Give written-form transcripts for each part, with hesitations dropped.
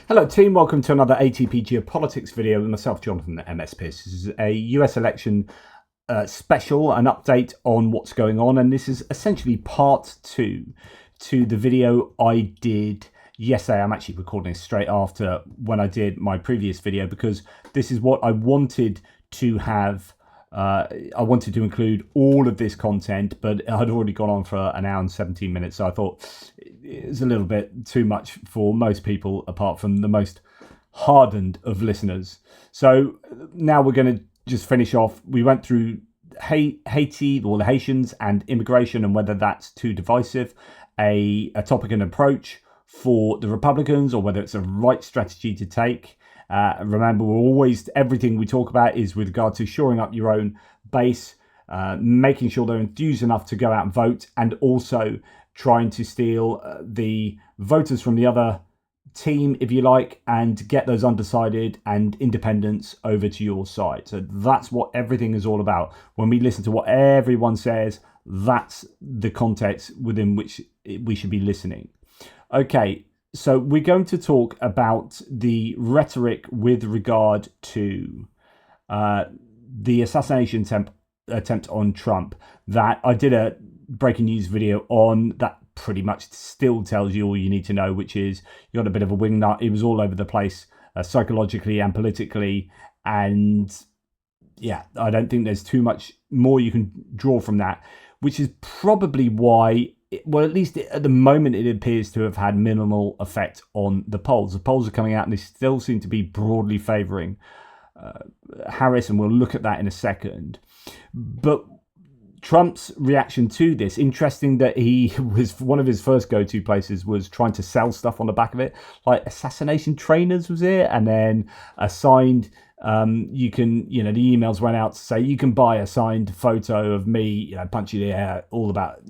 Hello team, welcome to another ATP Geopolitics video with myself, Jonathan at MS Pierce. This is a US election special, an update on what's going on, and this is essentially part 2 to the video I did yesterday. I'm actually recording this straight after when I did my previous video because this is what I wanted to have. I wanted to include all of this content, but I'd already gone on for an hour and 17 minutes, so I thought it was a little bit too much for most people, apart from the most hardened of listeners. So now we're going to just finish off. We went through Haiti, or the Haitians, and immigration, and whether that's too divisive, a topic and approach for the Republicans, or whether it's a right strategy to take. Remember, everything we talk about is with regard to shoring up your own base, making sure they're enthused enough to go out and vote, and also trying to steal the voters from the other team, if you like, and get those undecided and independents over to your side. So that's what everything is all about. When we listen to what everyone says, that's the context within which we should be listening. Okay. So we're going to talk about the rhetoric with regard to the assassination attempt on Trump that I did a breaking news video on that pretty much still tells you all you need to know, which is you got a bit of a wingnut. It was all over the place psychologically and politically. And yeah, I don't think there's too much more you can draw from that, which is probably why, well, at least at the moment, it appears to have had minimal effect on the polls. The polls are coming out and they still seem to be broadly favouring Harris, and we'll look at that in a second. But Trump's reaction to this, interesting that he was, one of his first go-to places was trying to sell stuff on the back of it, like assassination trainers was it, and then a signed, you can, the emails went out to say you can buy a signed photo of me, punching the air, all about,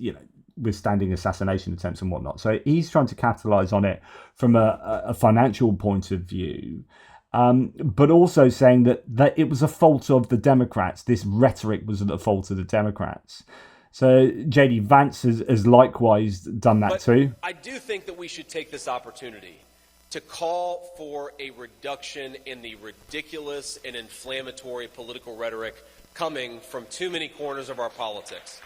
withstanding assassination attempts and whatnot. So he's trying to capitalize on it from a financial point of view, but also saying that it was a fault of the Democrats. This rhetoric was the fault of the Democrats. So JD Vance has likewise done that too. I do think that we should take this opportunity to call for a reduction in the ridiculous and inflammatory political rhetoric coming from too many corners of our politics.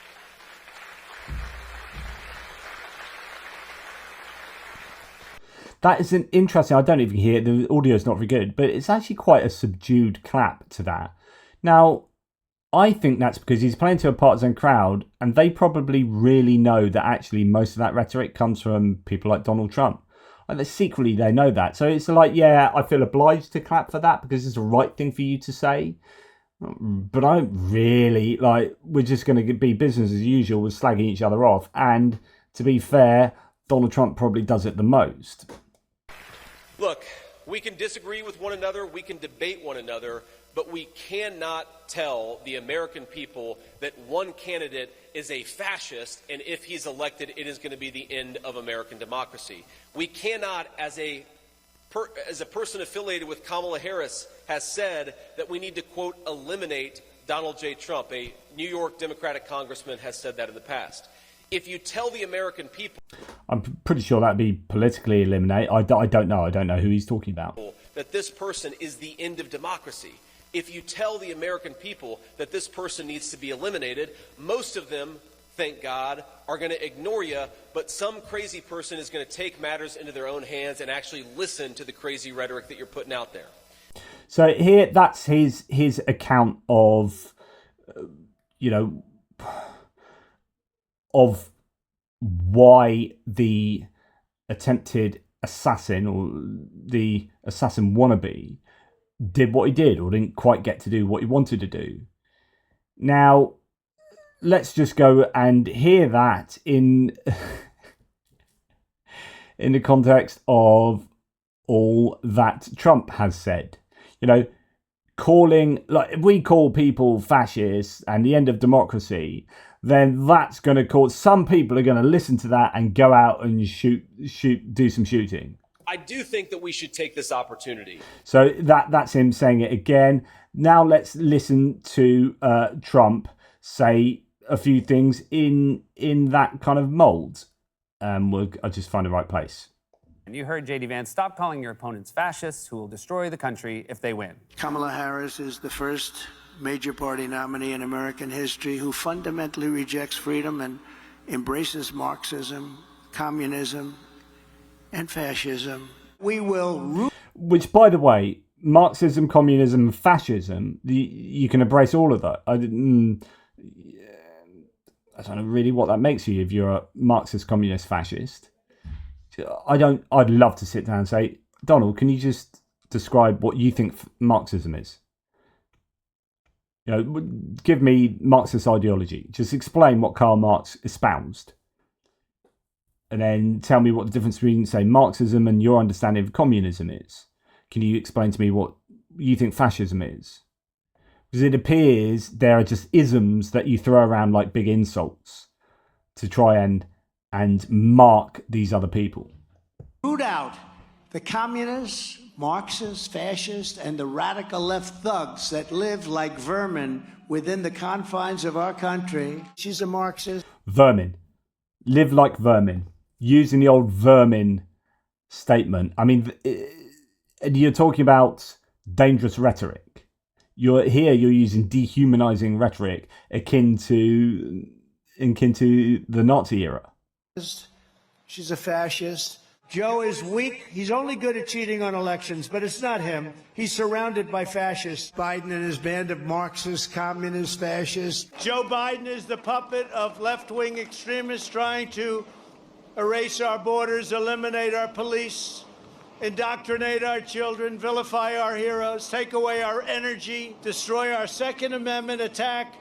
That is an interesting, I don't even hear it, the audio is not very good, but it's actually quite a subdued clap to that. Now, I think that's because he's playing to a partisan crowd, and they probably really know that actually most of that rhetoric comes from people like Donald Trump. Like, secretly, they know that. So it's like, yeah, I feel obliged to clap for that because it's the right thing for you to say. But I don't really, we're just going to be business as usual with slagging each other off. And to be fair, Donald Trump probably does it the most. Look, we can disagree with one another, we can debate one another, but we cannot tell the American people that one candidate is a fascist, and if he's elected, it is going to be the end of American democracy. We cannot, as a person affiliated with Kamala Harris has said, that we need to, quote, eliminate Donald J. Trump. A New York Democratic congressman has said that in the past. If you tell the American people... I'm pretty sure that'd be politically eliminated. I don't know. I don't know who he's talking about. ...that this person is the end of democracy. If you tell the American people that this person needs to be eliminated, most of them, thank God, are going to ignore you, but some crazy person is going to take matters into their own hands and actually listen to the crazy rhetoric that you're putting out there. So here, that's his account of, of why the attempted assassin, or the assassin wannabe, did what he did, or didn't quite get to do what he wanted to do. Now, let's just go and hear that in the context of all that Trump has said. Calling, if we call people fascists and the end of democracy, then that's going to cause, some people are going to listen to that and go out and do some shooting. I do think that we should take this opportunity. So that's him saying it again. Now let's listen to Trump say a few things in that kind of mold. I'll just find the right place. And you heard J.D. Vance, stop calling your opponents fascists who will destroy the country if they win. Kamala Harris is the first major party nominee in American history who fundamentally rejects freedom and embraces Marxism, communism, and fascism. We will Which, by the way, Marxism, communism, fascism, you can embrace all of that. I don't know really what that makes you if you're a Marxist, communist, fascist. I'd love to sit down and say, Donald, can you just describe what you think Marxism is? You know, give me Marxist ideology. Just explain what Karl Marx espoused. And then tell me what the difference between, say, Marxism and your understanding of communism is. Can you explain to me what you think fascism is? Because it appears there are just isms that you throw around like big insults to try and mark these other people. root out the communists, Marxists, fascists, and the radical left thugs that live like vermin within the confines of our country. She's a Marxist. Vermin. Live like vermin. Using the old vermin statement. I mean, you're talking about dangerous rhetoric. You're using dehumanizing rhetoric akin to the Nazi era. She's a fascist. Joe is weak. He's only good at cheating on elections, but it's not him. He's surrounded by fascists. Biden and his band of Marxists, communists, fascists. Joe Biden is the puppet of left-wing extremists trying to erase our borders, eliminate our police, indoctrinate our children, vilify our heroes, take away our energy, destroy our Second Amendment, attack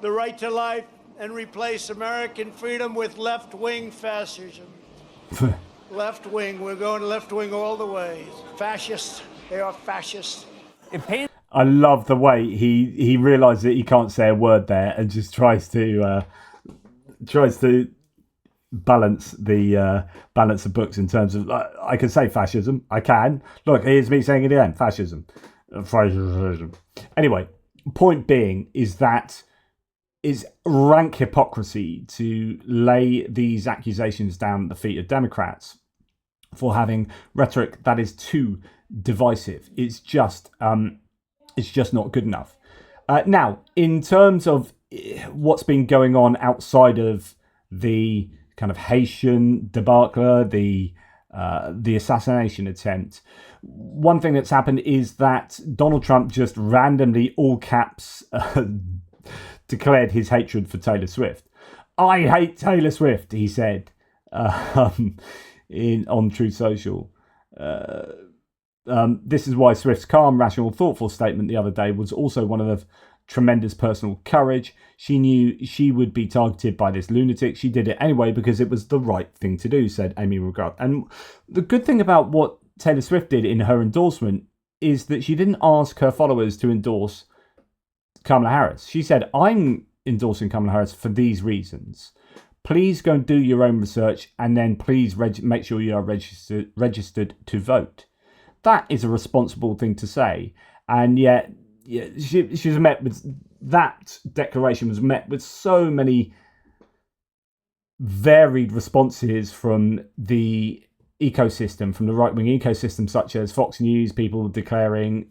the right to life, and replace American freedom with left-wing fascism. Left-wing, we're going left-wing all the way. Fascist, they are fascist. I love the way he realises that he can't say a word there and just tries to balance the books in terms of, I can say fascism. I can. Look, here's me saying it again. Fascism. Fascism. Anyway, point being is that it's rank hypocrisy to lay these accusations down at the feet of Democrats for having rhetoric that is too divisive. It's just not good enough. Now, in terms of what's been going on outside of the kind of Haitian debacle, the assassination attempt, one thing that's happened is that Donald Trump just randomly, all caps, declared his hatred for Taylor Swift. I hate Taylor Swift, he said on Truth Social. This is why Swift's calm, rational, thoughtful statement the other day was also one of the tremendous personal courage. She knew she would be targeted by this lunatic. She did it anyway because it was the right thing to do, said Amy Regard. And the good thing about what Taylor Swift did in her endorsement is that she didn't ask her followers to endorse Kamala Harris. She said, I'm endorsing Kamala Harris for these reasons. Please go and do your own research and then please make sure you are registered to vote. That is a responsible thing to say. And yet, she was met with, that declaration was met with so many varied responses from the ecosystem, from the right-wing ecosystem, such as Fox News, people declaring,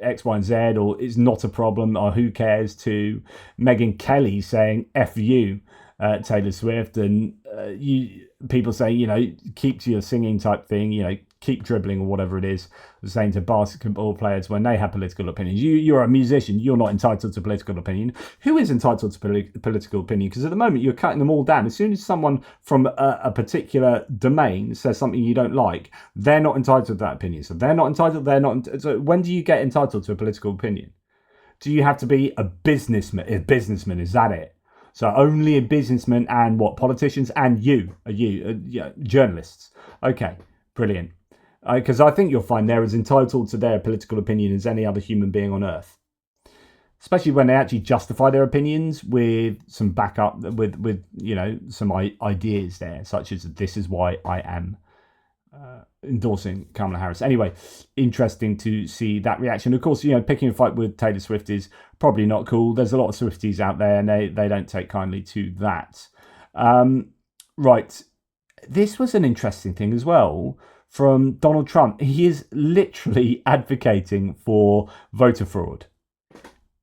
X, Y, and Z, or it's not a problem, or who cares, to Megyn Kelly saying F you, Taylor Swift, and people say, keep to your singing type thing, keep dribbling or whatever it is, saying to basketball players when they have political opinions, you're a musician, you're not entitled to political opinion. Who is entitled to political opinion? Because at the moment you're cutting them all down. As soon as someone from a particular domain says something you don't like, they're not entitled to that opinion. So they're not entitled, so when do you get entitled to a political opinion? Do you have to be a businessman? Is that it? So only a businessman and what? Politicians and journalists. Okay, brilliant. Because I think you'll find they're as entitled to their political opinion as any other human being on earth. Especially when they actually justify their opinions with some backup, with some ideas there, such as this is why I am endorsing Kamala Harris. Anyway, interesting to see that reaction. Of course, picking a fight with Taylor Swift is probably not cool. There's a lot of Swifties out there and they don't take kindly to that. Right. this was an interesting thing as well from Donald Trump. He is literally advocating for voter fraud.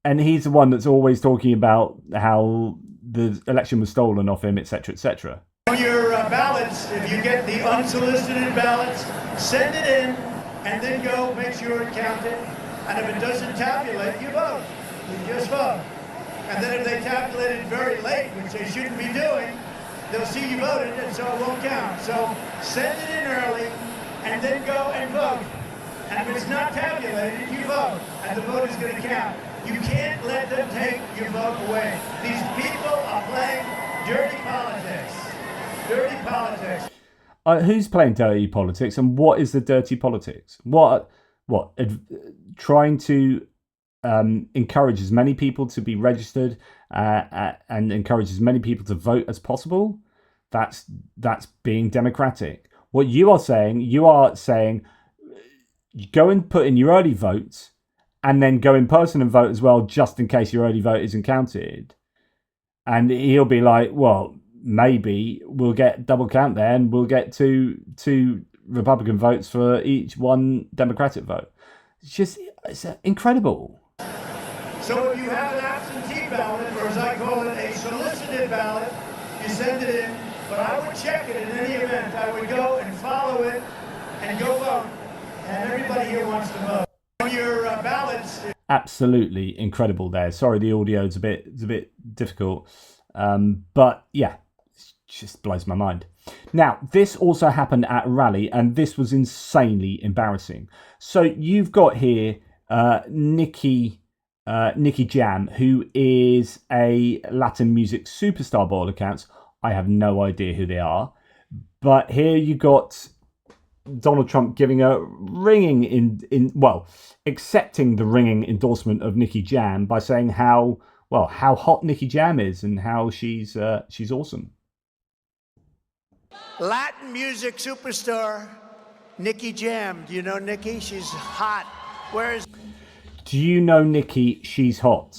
And he's the one that's always talking about how the election was stolen off him, etc., etc. On your ballots, if you get the unsolicited ballots, send it in and then go make sure it counted. And if it doesn't tabulate, you vote. You just vote. And then if they tabulate it very late, which they shouldn't be doing, they'll see you voted and so it won't count. So send it in early and then go and vote. And if it's not tabulated, you vote. And the vote is going to count. You can't let them take your vote away. These people are playing dirty politics. Dirty politics. Who's playing dirty politics, and what is the dirty politics? What? Trying to encourage as many people to be registered and encourage as many people to vote as possible. That's being democratic. What you are saying go and put in your early votes and then go in person and vote as well, just in case your early vote isn't counted. And he'll be like, well, maybe we'll get double count there and we'll get two Republican votes for each one Democratic vote. It's incredible. So if you have an absentee ballot, or as I call it, a solicited ballot, you send it in, but I would check it in any event. I would go and follow it and go vote. And everybody here wants to vote. On your ballots. Absolutely incredible there. Sorry, the audio is a bit difficult. But yeah, it just blows my mind. Now, this also happened at a rally, and this was insanely embarrassing. So you've got here Nicky Jam, who is a Latin music superstar by all accounts. I have no idea who they are. But here you got Donald Trump giving a accepting the ringing endorsement of Nicky Jam by saying how hot Nicky Jam is and how she's awesome. Latin music superstar Nicky Jam. Do you know Nicky? She's hot. Do you know Nicky? She's hot.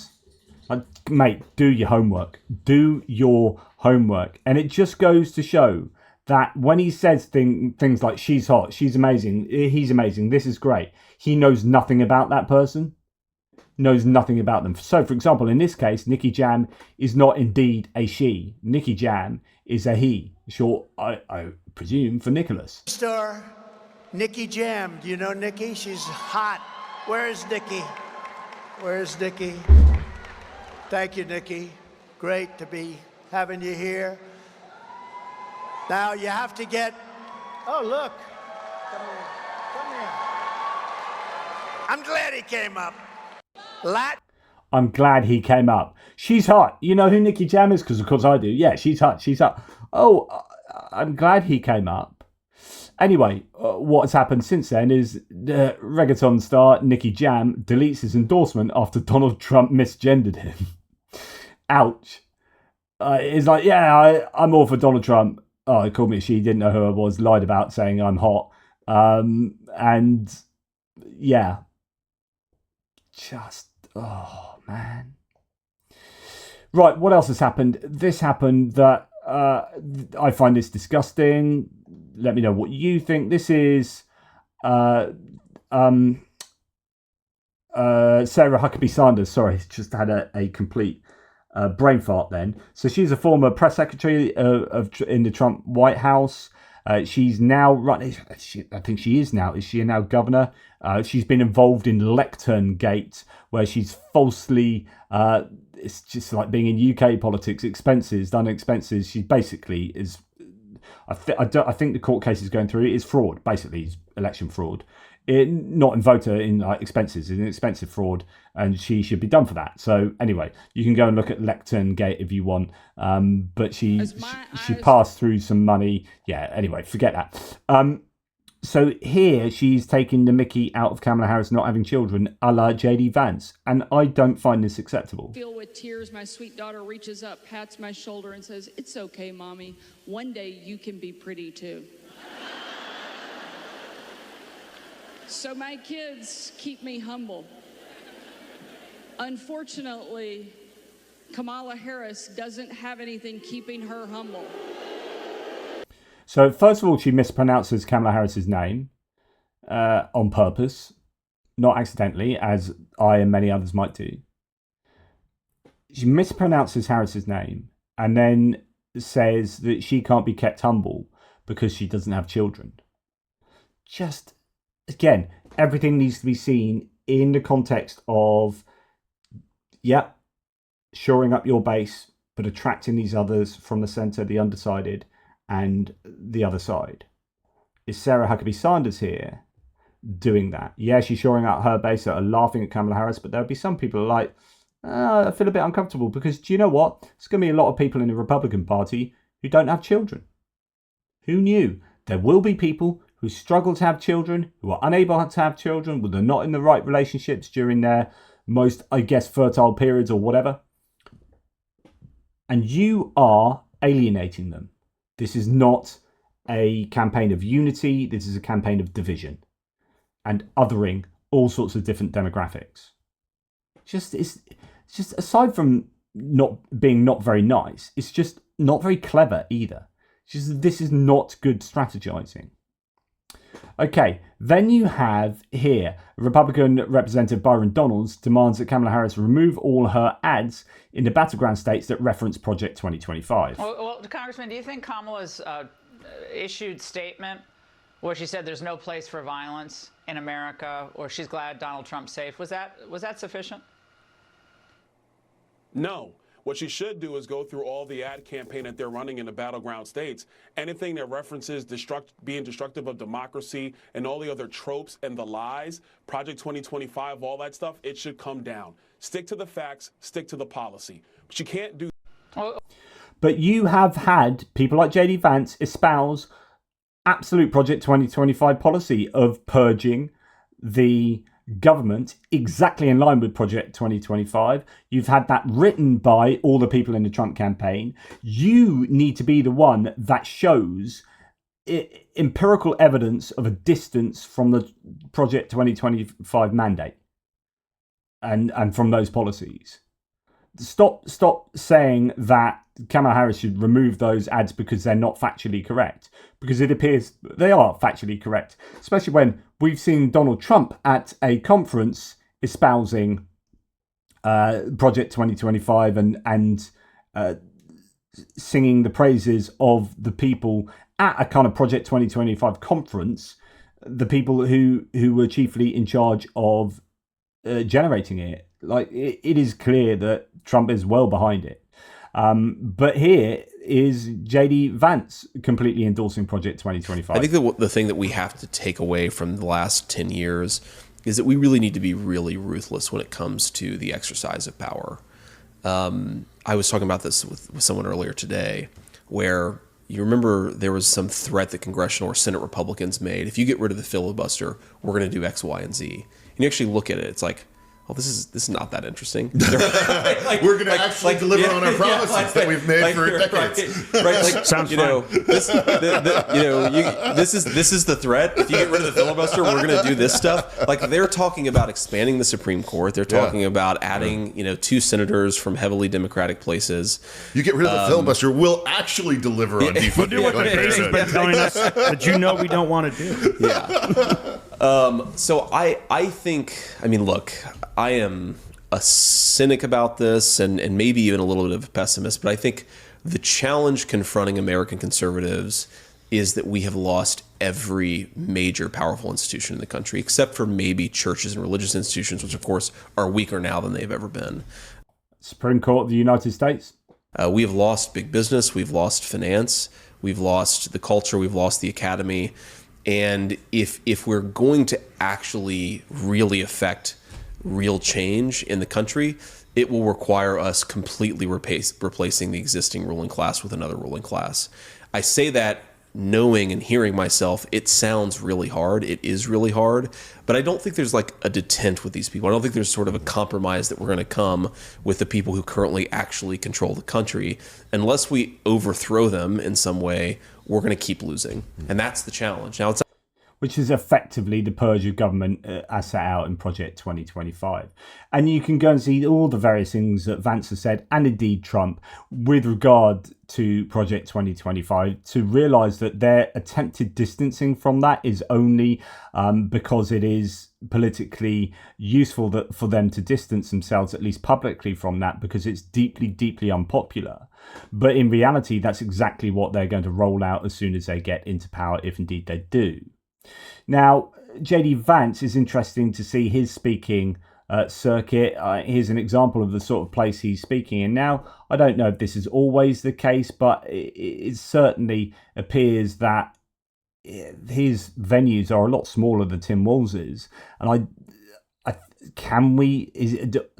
Mate, do your homework. Do your homework. And it just goes to show that when he says things like she's hot, she's amazing, he's amazing, this is great, he knows nothing about that person, knows nothing about them. So, for example, in this case, Nicky Jam is not indeed a she. Nicky Jam is a he. Short, I presume, for Nicholas. Star Nicky Jam. Do you know Nicky? She's hot. Where's Nicky? Where's Nicky? Thank you, Nicky. Great to be having you here. Now you have to get. Oh, look. Come here. Come here. I'm glad he came up. I'm glad he came up. She's hot. You know who Nicky Jam is? Because of course I do. Yeah, she's hot. She's hot. Oh, I'm glad he came up. Anyway, what's happened since then is the reggaeton star Nicky Jam deletes his endorsement after Donald Trump misgendered him. Ouch. It's like, yeah, I'm all for Donald Trump. Oh, he called me a she, didn't know who I was, lied about saying I'm hot. And yeah. Just, oh, man. Right, what else has happened? This happened that I find this disgusting. Let me know what you think. This is Sarah Huckabee Sanders. Sorry, just had a complete brain fart then. So she's a former press secretary in the Trump White House. She's now running. I think she is now. Is she now governor? She's been involved in Lectern Gate, where she's falsely. It's just like being in UK politics. Done expenses. She basically is. I think the court case is going through. It is fraud. Basically, it's election fraud. Not in voter, in expenses. It's an expensive fraud, and she should be done for that. So anyway, you can go and look at Lectern Gate if you want. But she passed through some money. Yeah. Anyway, forget that. So here she's taking the mickey out of Kamala Harris not having children, a la JD Vance, and I don't find this acceptable. Filled with tears, my sweet daughter reaches up, pats my shoulder, and says, "It's okay, Mommy. One day you can be pretty too." So my kids keep me humble. Unfortunately, Kamala Harris doesn't have anything keeping her humble. So first of all, she mispronounces Kamala Harris's name on purpose, not accidentally, as I and many others might do. She mispronounces Harris's name and then says that she can't be kept humble because she doesn't have children. Just, again, everything needs to be seen in the context of, shoring up your base, but attracting these others from the centre, the undecided, and the other side. Is Sarah Huckabee Sanders here doing that? Yeah, she's shoring out her base that are laughing at Kamala Harris, but there'll be some people who are like, I feel a bit uncomfortable because, do you know what? There's going to be a lot of people in the Republican Party who don't have children. Who knew? There will be people who struggle to have children, who are unable to have children, who are not in the right relationships during their most, I guess, fertile periods or whatever. And you are alienating them. This is not a campaign of unity. This is a campaign of division and othering all sorts of different demographics. It's just aside from not very nice, it's just not very clever either. This is not good strategizing. Okay, then you have here Republican Representative Byron Donalds demands that Kamala Harris remove all her ads in the battleground states that reference Project 2025. Well, Congressman, do you think Kamala's issued statement where she said there's no place for violence in America, or she's glad Donald Trump's safe, was that sufficient? No. What she should do is go through all the ad campaign that they're running in the battleground states. Anything that references being destructive of democracy and all the other tropes and the lies, Project 2025, all that stuff, it should come down. Stick to the facts, stick to the policy. But you can't do. But you have had people like J.D. Vance espouse absolute Project 2025 policy of purging the government exactly in line with Project 2025. You've had that written by all the people in the Trump campaign. You need to be the one that shows empirical evidence of a distance from the Project 2025 mandate and from those policies. Stop saying that Kamala Harris should remove those ads because they're not factually correct, because it appears they are factually correct, especially when we've seen Donald Trump at a conference espousing Project 2025 and singing the praises of the people at a kind of Project 2025 conference, the people who were chiefly in charge of generating it. Like, it is clear that Trump is well behind it. But here is J.D. Vance completely endorsing Project 2025. I think the thing that we have to take away from the last 10 years is that we really need to be really ruthless when it comes to the exercise of power. I was talking about this with someone earlier today, where you remember there was some threat that congressional or Senate Republicans made. If you get rid of the filibuster, we're going to do X, Y, and Z. And you actually look at it, it's like, well, this is not that interesting. We're going to actually deliver on our promises that we've made for decades. Right? Like, sounds fun. This is the threat. If you get rid of the filibuster, we're going to do this stuff. Like, they're talking about expanding the Supreme Court. They're talking about adding, 2 senators from heavily Democratic places. You get rid of the filibuster, we'll actually deliver on defunding. We'll do what the base has been telling us that we don't want to do. Yeah. So I think, look, I am a cynic about this and maybe even a little bit of a pessimist, but I think the challenge confronting American conservatives is that we have lost every major powerful institution in the country, except for maybe churches and religious institutions, which of course are weaker now than they've ever been. Supreme Court of the United States. We have lost big business. We've lost finance. We've lost the culture. We've lost the academy. And if we're going to actually really affect real change in the country, it will require us completely replacing the existing ruling class with another ruling class. I say that knowing and hearing myself, it sounds really hard. It is really hard. But I don't think there's like a detent with these people. I don't think there's sort of a compromise that we're going to come with the people who currently actually control the country. Unless we overthrow them in some way, we're going to keep losing. And that's the challenge. Now, it's which is effectively the purge of government as set out in Project 2025. And you can go and see all the various things that Vance has said, and indeed Trump, with regard to Project 2025, to realise that their attempted distancing from that is only because it is politically useful for them to distance themselves, at least publicly, from that, because it's deeply, deeply unpopular. But in reality, that's exactly what they're going to roll out as soon as they get into power, if indeed they do. Now, JD Vance is interesting to see his speaking circuit. Here's an example of the sort of place he's speaking in. Now, I don't know if this is always the case, but it certainly appears that his venues are a lot smaller than Tim Walz's. And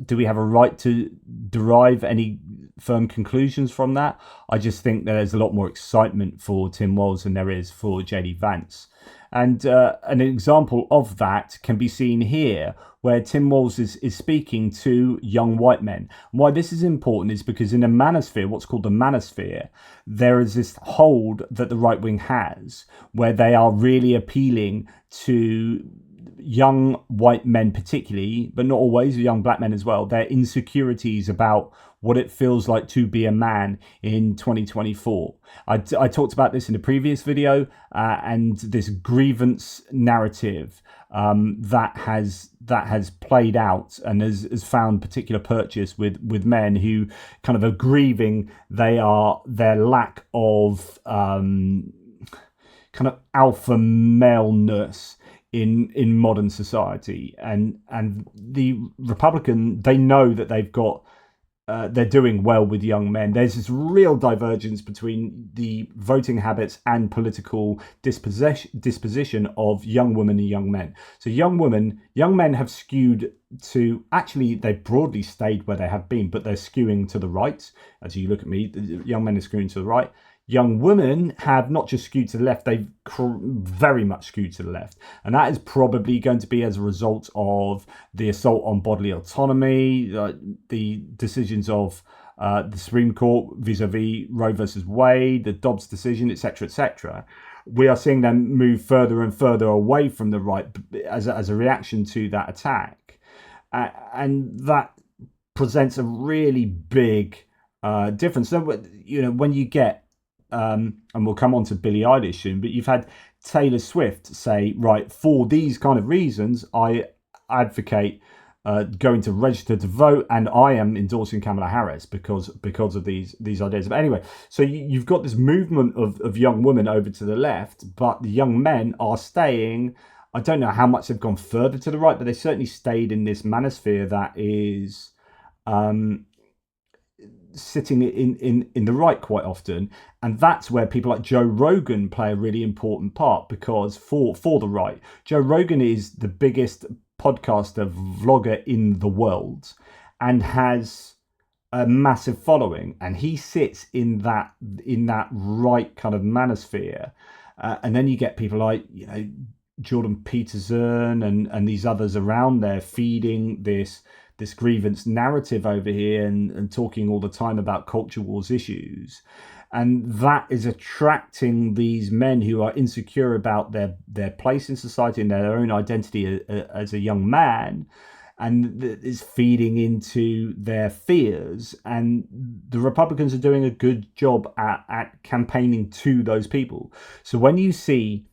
do we have a right to derive any firm conclusions from that? I just think that there's a lot more excitement for Tim Walz than there is for JD Vance. And an example of that can be seen here, where Tim Walz is speaking to young white men. Why this is important is because in a manosphere, what's called the manosphere, there is this hold that the right wing has, where they are really appealing to young white men particularly, but not always, young black men as well, their insecurities about what it feels like to be a man in 2024. I talked about this in a previous video, and this grievance narrative that has played out and has found particular purchase with men who kind of are grieving their lack of kind of alpha maleness in modern society. And the Republican, they know that they've got they're doing well with young men. There's this real divergence between the voting habits and political disposition of young women and young men. So young men have skewed to, actually they've broadly stayed where they have been, but they're skewing to the right. As you look at me, the young men are skewing to the right. Young women have not just skewed to the left, they've very much skewed to the left. And that is probably going to be as a result of the assault on bodily autonomy, the decisions of the Supreme Court vis-a-vis Roe versus Wade, the Dobbs decision, etc., etc. We are seeing them move further and further away from the right as a reaction to that attack. And that presents a really big difference. So, you know, when you get and we'll come on to Billie Eilish soon, but you've had Taylor Swift say, right, for these kind of reasons, I advocate going to register to vote, and I am endorsing Kamala Harris because of these ideas. But anyway, so you've got this movement of young women over to the left, but the young men are staying. I don't know how much they've gone further to the right, but they certainly stayed in this manosphere that is sitting in the right quite often. And that's where people like Joe Rogan play a really important part, because for the right, Joe Rogan is the biggest podcaster, vlogger in the world, and has a massive following, and he sits in that right kind of manosphere. And then you get people like, you know, Jordan Peterson and these others around there feeding this grievance narrative over here and talking all the time about culture wars issues. And that is attracting these men who are insecure about their place in society and their own identity as a young man, and is feeding into their fears. And the Republicans are doing a good job at campaigning to those people. So when you see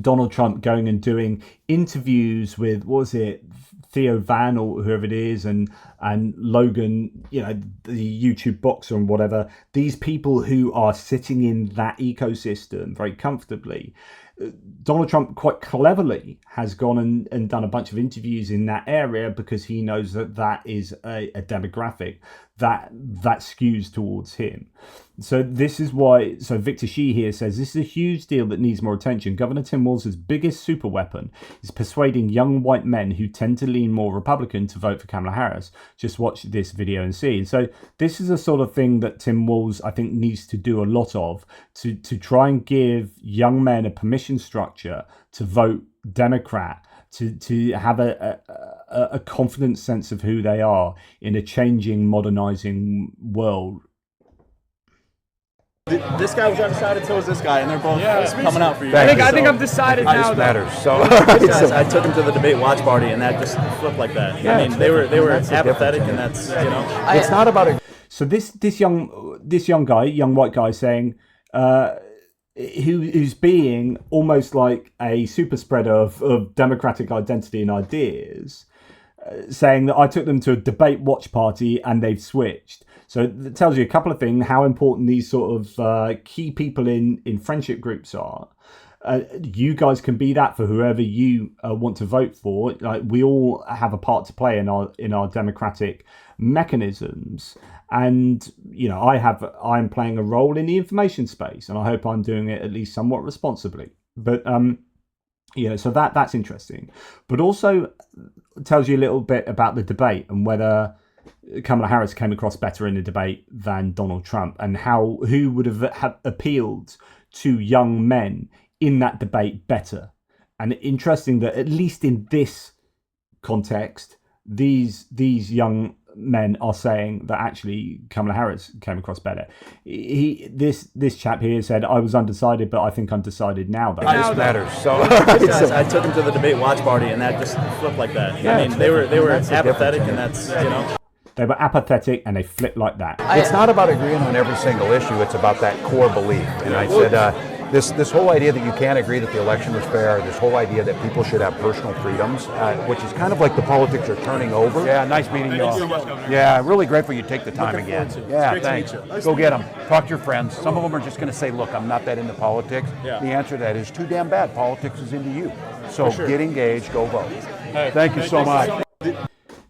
Donald Trump going and doing interviews with, what was it, Theo Van or whoever it is, and Logan, you know, the YouTube boxer and whatever, these people who are sitting in that ecosystem very comfortably, Donald Trump quite cleverly has gone and done a bunch of interviews in that area, because he knows that is a demographic that skews towards him. So this is why, so Victor Shi here says, this is a huge deal that needs more attention. Governor Tim Walz's biggest super weapon is persuading young white men who tend to lean more Republican to vote for Kamala Harris. Just watch this video and see. And so this is a sort of thing that Tim Walz, I think, needs to do a lot of, to try and give young men a permission structure to vote Democrat, to have a confident sense of who they are in a changing, modernizing world. This guy was undecided, so was this guy, and they're both coming out for you. I think I've decided now. Matters. So I took him to the debate watch party, and that just flipped like that. Yeah, I mean, they were apathetic, and that's it's not about it. So this young white guy, saying, who's being almost like a super spreader of democratic identity and ideas, saying that I took them to a debate watch party and they've switched. So it tells you a couple of things, how important these sort of key people in friendship groups are. You guys can be that for whoever you want to vote for. Like, we all have a part to play in our democratic mechanisms, and you know, I'm playing a role in the information space, and I hope I'm doing it at least somewhat responsibly. But you know, so that's interesting. But also tells you a little bit about the debate and whether Kamala Harris came across better in the debate than Donald Trump, and who would have appealed to young men in that debate better. And interesting that at least in this context, these young men are saying that actually Kamala Harris came across better. This chap here said, I was undecided, but I think I'm decided now. Though. This matters. So I took him to the debate watch party, and that just flipped like that. I mean, they were apathetic, and that's They were apathetic and they flipped like that. It's not about agreeing on every single issue. It's about that core belief. And I said, this whole idea that you can't agree that the election was fair, this whole idea that people should have personal freedoms, which is kind of like the politics are turning over. Yeah, nice meeting you all. Yeah, really grateful you take the time again. Yeah, thanks. Go get them. Talk to your friends. Some of them are just going to say, look, I'm not that into politics. Yeah. The answer to that is too damn bad. Politics is into you. So get engaged, go vote. Thank you so much.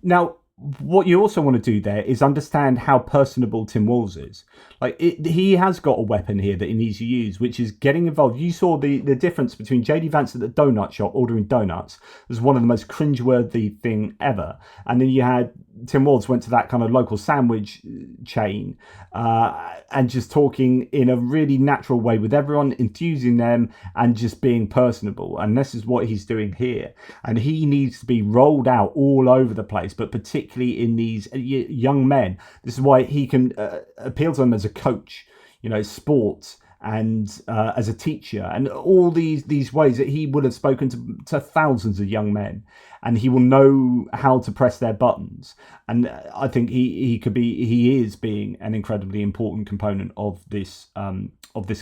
Now, what you also want to do there is understand how personable Tim Walz is. Like, he has got a weapon here that he needs to use, which is getting involved. You saw the difference between JD Vance at the donut shop ordering donuts was one of the most cringeworthy thing ever. And then you had Tim Walz went to that kind of local sandwich chain and just talking in a really natural way with everyone, enthusing them and just being personable. And this is what he's doing here. And he needs to be rolled out all over the place, but particularly in these young men. This is why he can appeal to them as a coach, you know, sports, and as a teacher, and all these ways that he would have spoken to thousands of young men, and he will know how to press their buttons. And I think he is being an incredibly important component of this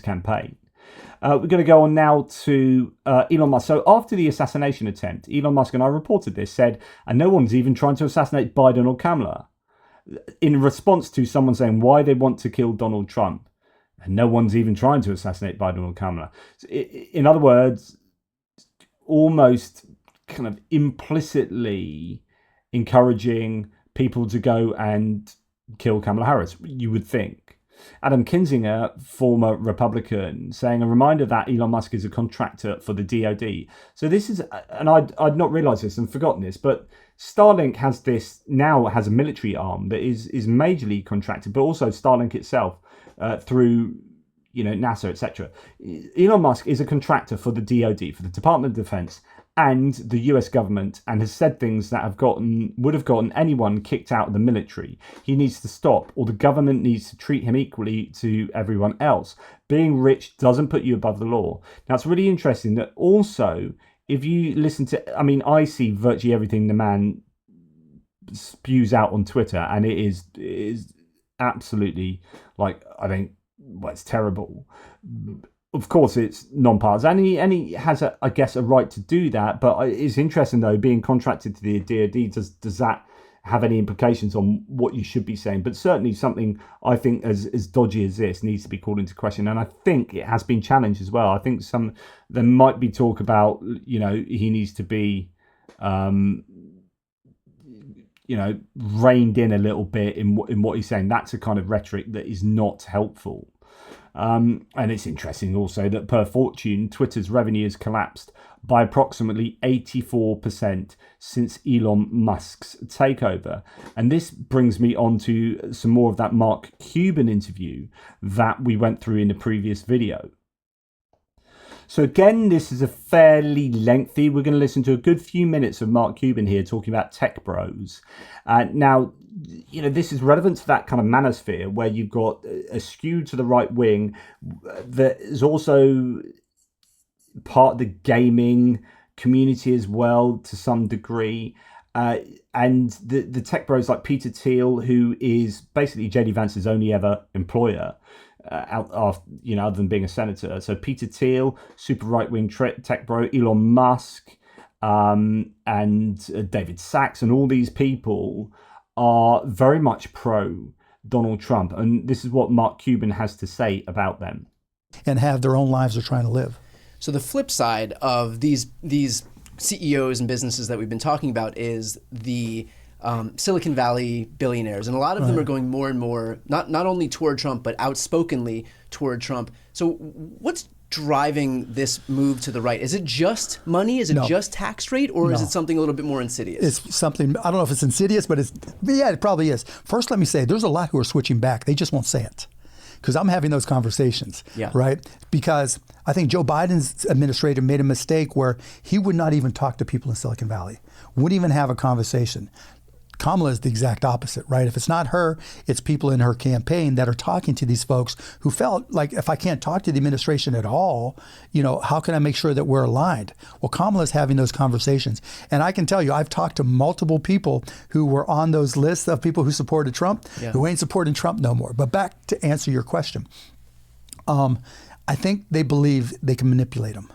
campaign. We're going to go on now to Elon Musk. So after the assassination attempt, Elon Musk, and I reported this, said, and no one's even trying to assassinate Biden or Kamala, in response to someone saying why they want to kill Donald Trump. And no one's even trying to assassinate Biden or Kamala. In other words, almost kind of implicitly encouraging people to go and kill Kamala Harris, you would think. Adam Kinzinger, former Republican, saying a reminder that Elon Musk is a contractor for the DoD. So this is, and I'd not realised this and forgotten this, but Starlink has a military arm that is majorly contracted, but also Starlink itself through, you know, NASA, etc. Elon Musk is a contractor for the DoD, for the Department of Defense, and the US government, and has said things that would have gotten anyone kicked out of the military. He needs to stop, or the government needs to treat him equally to everyone else. Being rich doesn't put you above the law. Now, it's really interesting that also, if you listen to, I mean, I see virtually everything the man spews out on Twitter, and it is absolutely, like, I think, well, it's terrible. Of course, it's non-partisan, and he has, I guess, a right to do that. But it's interesting, though, being contracted to the DoD, does that have any implications on what you should be saying? But certainly something I think as dodgy as this needs to be called into question. And I think it has been challenged as well. I think there might be talk about, you know, he needs to be, you know, reined in a little bit in what he's saying. That's a kind of rhetoric that is not helpful. And it's interesting also that per Fortune, Twitter's revenue has collapsed by approximately 84% since Elon Musk's takeover. And this brings me on to some more of that Mark Cuban interview that we went through in the previous video. So again, this is a fairly lengthy. We're going to listen to a good few minutes of Mark Cuban here talking about tech bros. Now, this is relevant to that kind of manosphere where you've got a skew to the right wing that is also part of the gaming community as well to some degree. And the tech bros like Peter Thiel, who is basically JD Vance's only ever employer, other than being a senator. So Peter Thiel, super right-wing tech bro, Elon Musk, and David Sachs, and all these people are very much pro Donald Trump. And this is what Mark Cuban has to say about them. And have their own lives they're trying to live. So the flip side of these CEOs and businesses that we've been talking about is the Silicon Valley billionaires. And a lot of them are going more and more, not only toward Trump, but outspokenly toward Trump. So what's driving this move to the right? Is it just money? Is it just tax rate? Or is it something a little bit more insidious? It's something, I don't know if it's insidious, but it probably is. First, let me say, there's a lot who are switching back. They just won't say it. Because I'm having those conversations, right? Because I think Joe Biden's administration made a mistake where he would not even talk to people in Silicon Valley, wouldn't even have a conversation. Kamala is the exact opposite, right? If it's not her, it's people in her campaign that are talking to these folks who felt like, if I can't talk to the administration at all, how can I make sure that we're aligned? Well, Kamala's having those conversations. And I can tell you, I've talked to multiple people who were on those lists of people who supported Trump, who ain't supporting Trump no more. But back to answer your question, I think they believe they can manipulate him.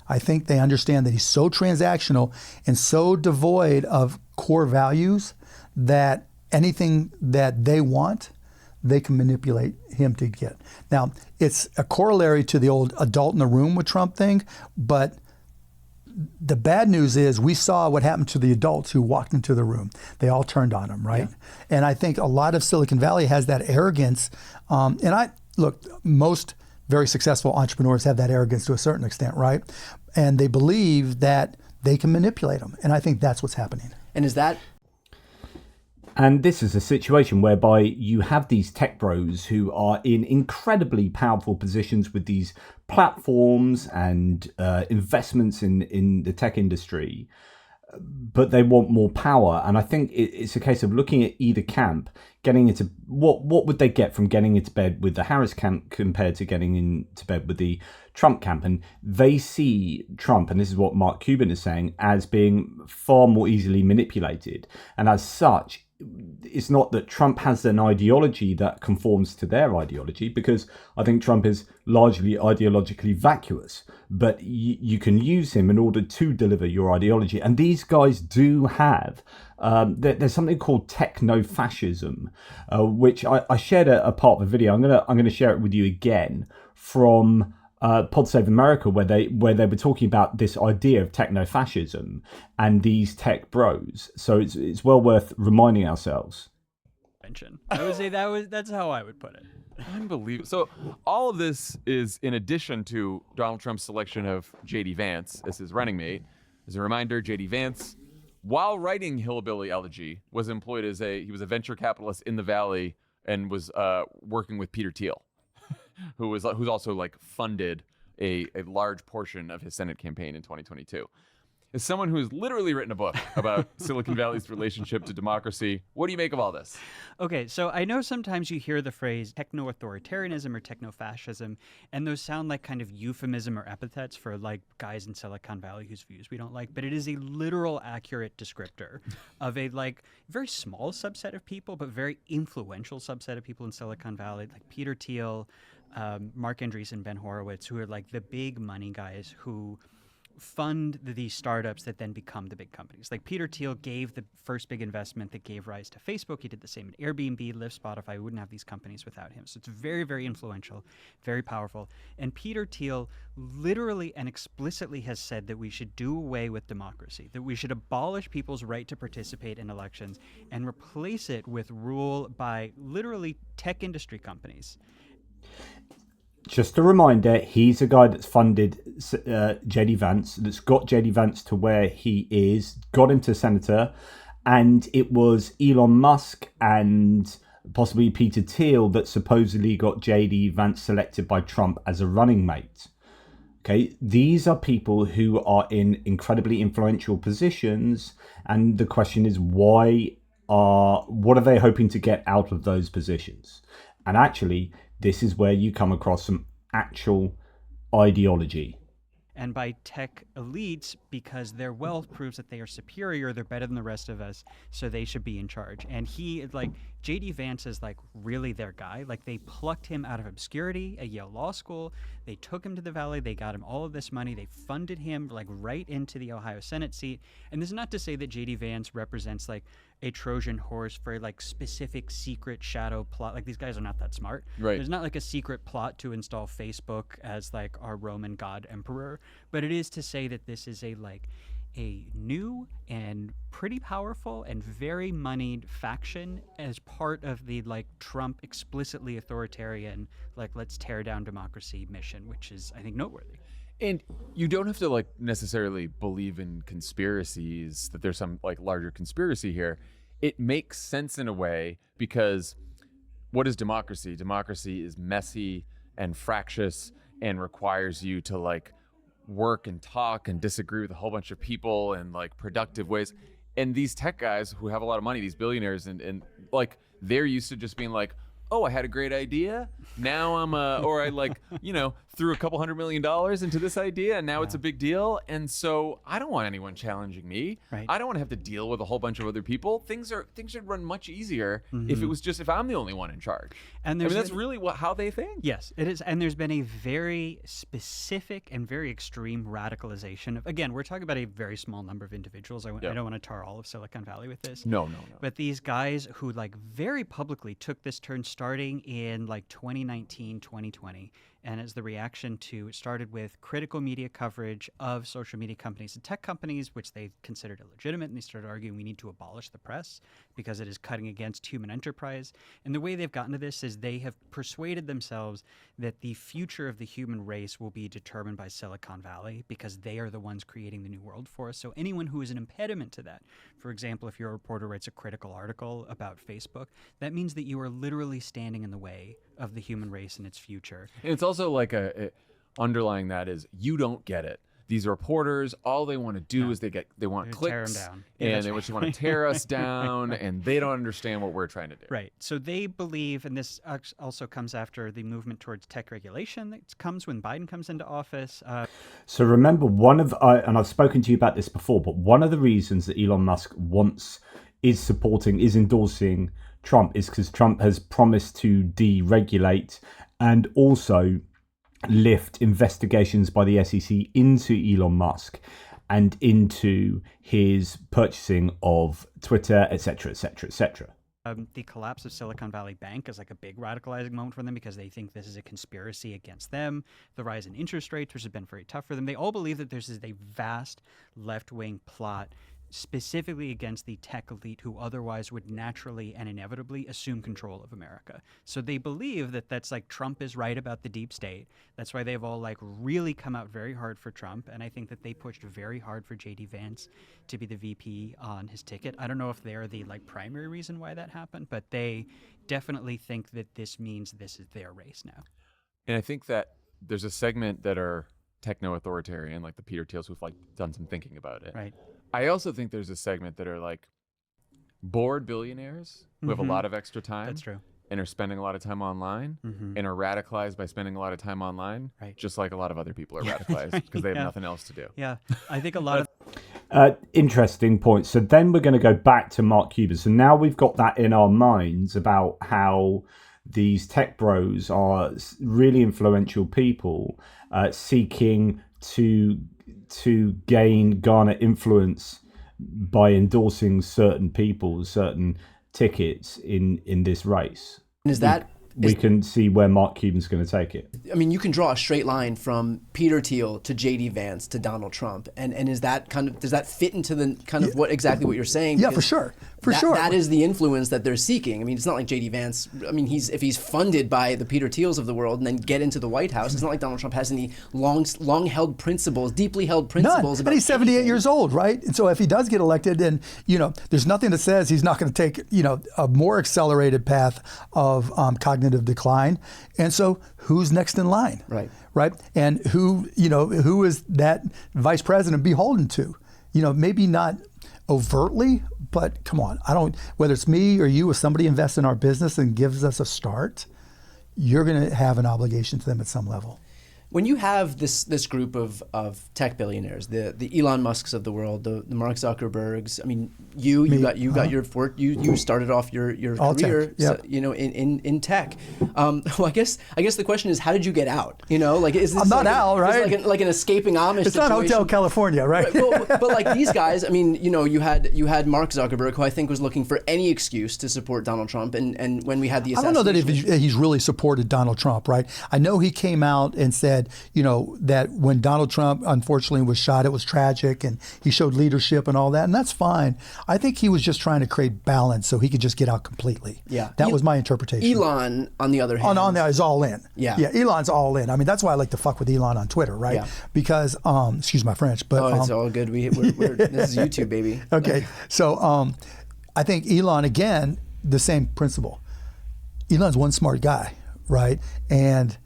I think they understand that he's so transactional and so devoid of core values that anything that they want, they can manipulate him to get. Now, it's a corollary to the old adult in the room with Trump thing, but the bad news is we saw what happened to the adults who walked into the room. They all turned on him, right? Yeah. And I think a lot of Silicon Valley has that arrogance. Most very successful entrepreneurs have that arrogance to a certain extent, right? And they believe that they can manipulate them. And I think that's what's happening. And is that... And this is a situation whereby you have these tech bros who are in incredibly powerful positions with these platforms and investments in the tech industry, but they want more power. And I think it's a case of looking at either camp, getting into what would they get from getting into bed with the Harris camp compared to getting into bed with the Trump camp. And they see Trump, and this is what Mark Cuban is saying, as being far more easily manipulated. And as such, it's not that Trump has an ideology that conforms to their ideology, because I think Trump is largely ideologically vacuous, but you can use him in order to deliver your ideology. And these guys do have, there's something called techno-fascism, which I shared a part of a video. I'm going to share it with you again from Pod Save America, where they were talking about this idea of techno-fascism and these tech bros. So it's well worth reminding ourselves. I would say that's how I would put it. Unbelievable. So all of this is in addition to Donald Trump's selection of JD Vance as his running mate. As a reminder, JD Vance, while writing Hillbilly Elegy, was employed he was a venture capitalist in the Valley and was working with Peter Thiel, who's also funded a large portion of his Senate campaign in 2022. As someone who has literally written a book about Silicon Valley's relationship to democracy, what do you make of all this? Okay, so I know sometimes you hear the phrase techno-authoritarianism or techno-fascism, and those sound like kind of euphemism or epithets for guys in Silicon Valley whose views we don't like, but it is a literal accurate descriptor of a very small subset of people, but very influential subset of people in Silicon Valley, like Peter Thiel, Mark Andreessen, Ben Horowitz, who are the big money guys who fund these startups that then become the big companies. Like Peter Thiel gave the first big investment that gave rise to Facebook. He did the same at Airbnb, Lyft, Spotify. We wouldn't have these companies without him. So it's very, very influential, very powerful. And Peter Thiel literally and explicitly has said that we should do away with democracy, that we should abolish people's right to participate in elections and replace it with rule by literally tech industry companies. Just a reminder, he's a guy that's funded JD Vance, that's got JD Vance to where he is, got him to senator, and it was Elon Musk and possibly Peter Thiel that supposedly got JD Vance selected by Trump as a running mate. Okay, these are people who are in incredibly influential positions, and the question is what are they hoping to get out of those positions? And actually, this is where you come across some actual ideology. And by tech elites, because their wealth proves that they are superior, they're better than the rest of us, so they should be in charge. And he, like, JD Vance is like really their guy. Like, they plucked him out of obscurity at Yale Law School. They took him to the Valley. They got him all of this money. They funded him like right into the Ohio Senate seat. And this is not to say that JD Vance represents like a Trojan horse for like specific secret shadow plot. Like, these guys are not that smart. Right. There's not like a secret plot to install Facebook as like our Roman god emperor, but it is to say that this is a new and pretty powerful and very moneyed faction as part of the like Trump explicitly authoritarian, like, let's tear down democracy mission, which is, I think, noteworthy. And you don't have to like necessarily believe in conspiracies, that there's some like larger conspiracy here. It makes sense in a way, because what is democracy? Democracy is messy and fractious and requires you to like work and talk and disagree with a whole bunch of people in like productive ways. And these tech guys who have a lot of money, these billionaires, and like they're used to just being like, oh, I had a great idea. Now or I like, threw a couple $100 million into this idea, and now it's a big deal. And so I don't want anyone challenging me. Right. I don't want to have to deal with a whole bunch of other people. Things should run much easier if I'm the only one in charge. And that's really how they think. Yes, it is. And there's been a very specific and very extreme radicalization of, again, we're talking about a very small number of individuals. I don't want to tar all of Silicon Valley with this. No. But these guys who like very publicly took this turn starting in like 2019, 2020. And as the reaction to, it started with critical media coverage of social media companies and tech companies, which they considered illegitimate, and they started arguing we need to abolish the press because it is cutting against human enterprise. And the way they've gotten to this is they have persuaded themselves that the future of the human race will be determined by Silicon Valley because they are the ones creating the new world for us. So anyone who is an impediment to that, for example, if your reporter writes a critical article about Facebook, that means that you are literally standing in the way of the human race and its future. And it's also like underlying that is, you don't get it. These reporters, all they want to do is they want clicks, tear 'em down. And they just want to tear us down, and they don't understand what we're trying to do. Right. So they believe, and this also comes after the movement towards tech regulation that comes when Biden comes into office. So remember, and I've spoken to you about this before, but one of the reasons that Elon Musk is endorsing Trump is because Trump has promised to deregulate and also lift investigations by the SEC into Elon Musk and into his purchasing of Twitter, etc., etc., etc. The collapse of Silicon Valley Bank is like a big radicalizing moment for them because they think this is a conspiracy against them. The rise in interest rates, which has been very tough for them. They all believe that this is a vast left-wing plot specifically against the tech elite who otherwise would naturally and inevitably assume control of America. So they believe that that's like Trump is right about the deep state. That's why they've all like really come out very hard for Trump. And I think that they pushed very hard for JD Vance to be the VP on his ticket. I don't know if they're the like primary reason why that happened, but they definitely think that this means this is their race now. And I think that there's a segment that are techno-authoritarian, like the Peter Thiels, who've like done some thinking about it. Right. I also think there's a segment that are like bored billionaires who have a lot of extra time. That's true. And are spending a lot of time online and are radicalized by spending a lot of time online, just like a lot of other people are radicalized because they have nothing else to do. Yeah, I think a lot of... Interesting point. So then we're going to go back to Mark Cuban. So now we've got that in our minds about how these tech bros are really influential people seeking to garner influence by endorsing certain people, certain tickets in this race. And we can see where Mark Cuban's going to take it. I mean, you can draw a straight line from Peter Thiel to JD Vance to Donald Trump, and is that does that fit into the kind of exactly what you're saying? Yeah, for sure. That is the influence that they're seeking. I mean, it's not like JD Vance. I mean, if he's funded by the Peter Thiels of the world and then get into the White House, it's not like Donald Trump has any long-held principles, deeply held principles. None. And he's 78 years old, right? And so if he does get elected, then there's nothing that says he's not going to take a more accelerated path of cognitive cognitive decline. And so who's next in line? Right. And who is that vice president beholden to? Maybe not overtly, but come on, whether it's me or you or somebody invests in our business and gives us a start, you're going to have an obligation to them at some level. When you have this group of tech billionaires, the Elon Musks of the world, the Mark Zuckerbergs, I mean, you started off your All career, tech, yep. in tech. Well, I guess the question is, how did you get out? Is this I'm not out, right? Is like an escaping Amish It's situation? not Hotel California, right? But like these guys, I mean, you had Mark Zuckerberg, who I think was looking for any excuse to support Donald Trump, and when we had the assassination, I don't know that if he's really supported Donald Trump, right? I know he came out and said, that when Donald Trump unfortunately was shot, it was tragic, and he showed leadership and all that, and that's fine. I think he was just trying to create balance so he could just get out completely. Yeah, that was my interpretation. Elon, on the other hand, is all in. Yeah, Elon's all in. I mean, that's why I like to fuck with Elon on Twitter, right? Yeah. Because, excuse my French, but it's all good. We're this is YouTube, baby. Okay, so I think Elon, again, the same principle. Elon's one smart guy, right? And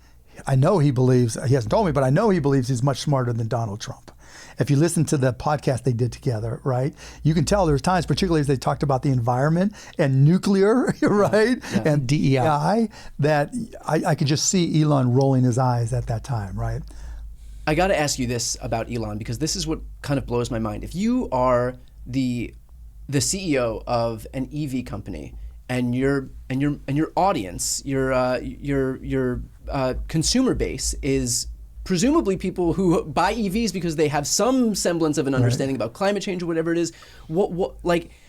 I know he hasn't told me, but I know he believes he's much smarter than Donald Trump. If you listen to the podcast they did together, right, you can tell there's times, particularly as they talked about the environment and nuclear, right, and DEI, that I could just see Elon rolling his eyes at that time, right? I got to ask you this about Elon, because this is what kind of blows my mind. If you are the CEO of an EV company, and your audience, your consumer base is presumably people who buy EVs because they have some semblance of an understanding about climate change or whatever it is.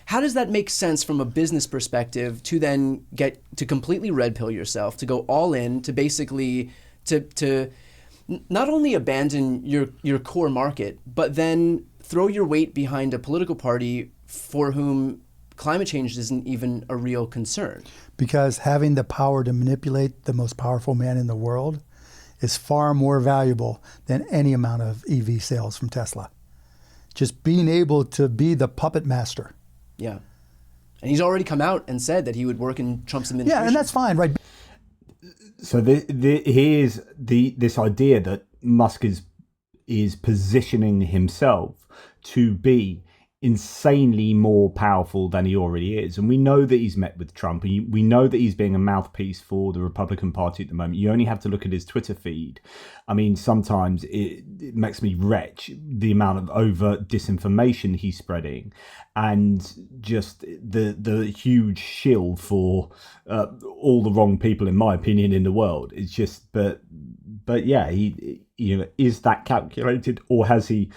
How does that make sense from a business perspective to then get to completely red pill yourself, to go all in, to basically to not only abandon your core market, but then throw your weight behind a political party for whom climate change isn't even a real concern? Because having the power to manipulate the most powerful man in the world is far more valuable than any amount of EV sales from Tesla. Just being able to be the puppet master. Yeah. And he's already come out and said that he would work in Trump's administration. Yeah, and that's fine, right? So here's this idea that Musk is positioning himself to be insanely more powerful than he already is. And we know that he's met with Trump. We know that he's being a mouthpiece for the Republican Party at the moment. You only have to look at his Twitter feed. I mean, sometimes it makes me retch the amount of overt disinformation he's spreading, and just the huge shill for all the wrong people, in my opinion, in the world. It's just, but yeah, he is that calculated, or has he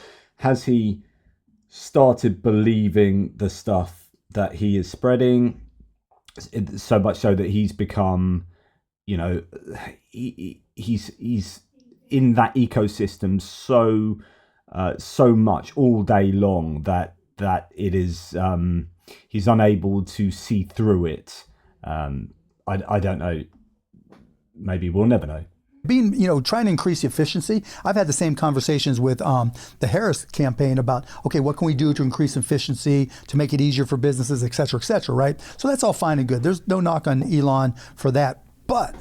started believing the stuff that he is spreading, so much so that he's become, he's in that ecosystem so much all day long that it is he's unable to see through it. I don't know. Maybe we'll never know. Trying to increase efficiency. I've had the same conversations with the Harris campaign about, okay, what can we do to increase efficiency, to make it easier for businesses, et cetera, right? So that's all fine and good. There's no knock on Elon for that. But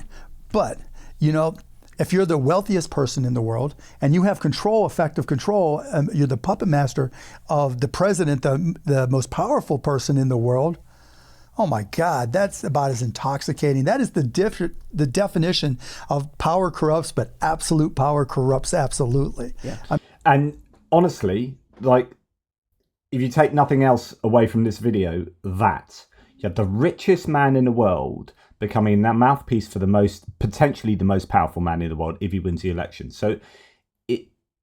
if you're the wealthiest person in the world and you have effective control, you're the puppet master of the president, the most powerful person in the world. Oh my God, that's about as intoxicating. That is the definition of power corrupts, but absolute power corrupts absolutely. Yeah. And honestly, like, if you take nothing else away from this video, that you have the richest man in the world becoming that mouthpiece for potentially the most powerful man in the world if he wins the election. So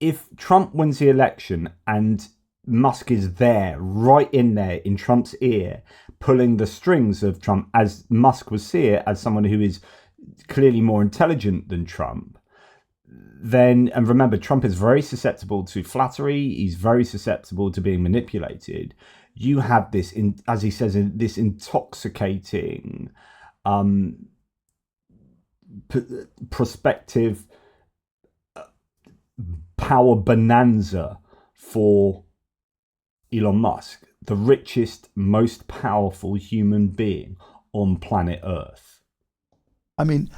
if Trump wins the election and Musk is there, right in there, in Trump's ear, pulling the strings of Trump, as Musk was seen as someone who is clearly more intelligent than Trump, then, and remember, Trump is very susceptible to flattery, he's very susceptible to being manipulated. You have this, as he says, this intoxicating prospective power bonanza for Elon Musk, the richest, most powerful human being on planet Earth. I mean,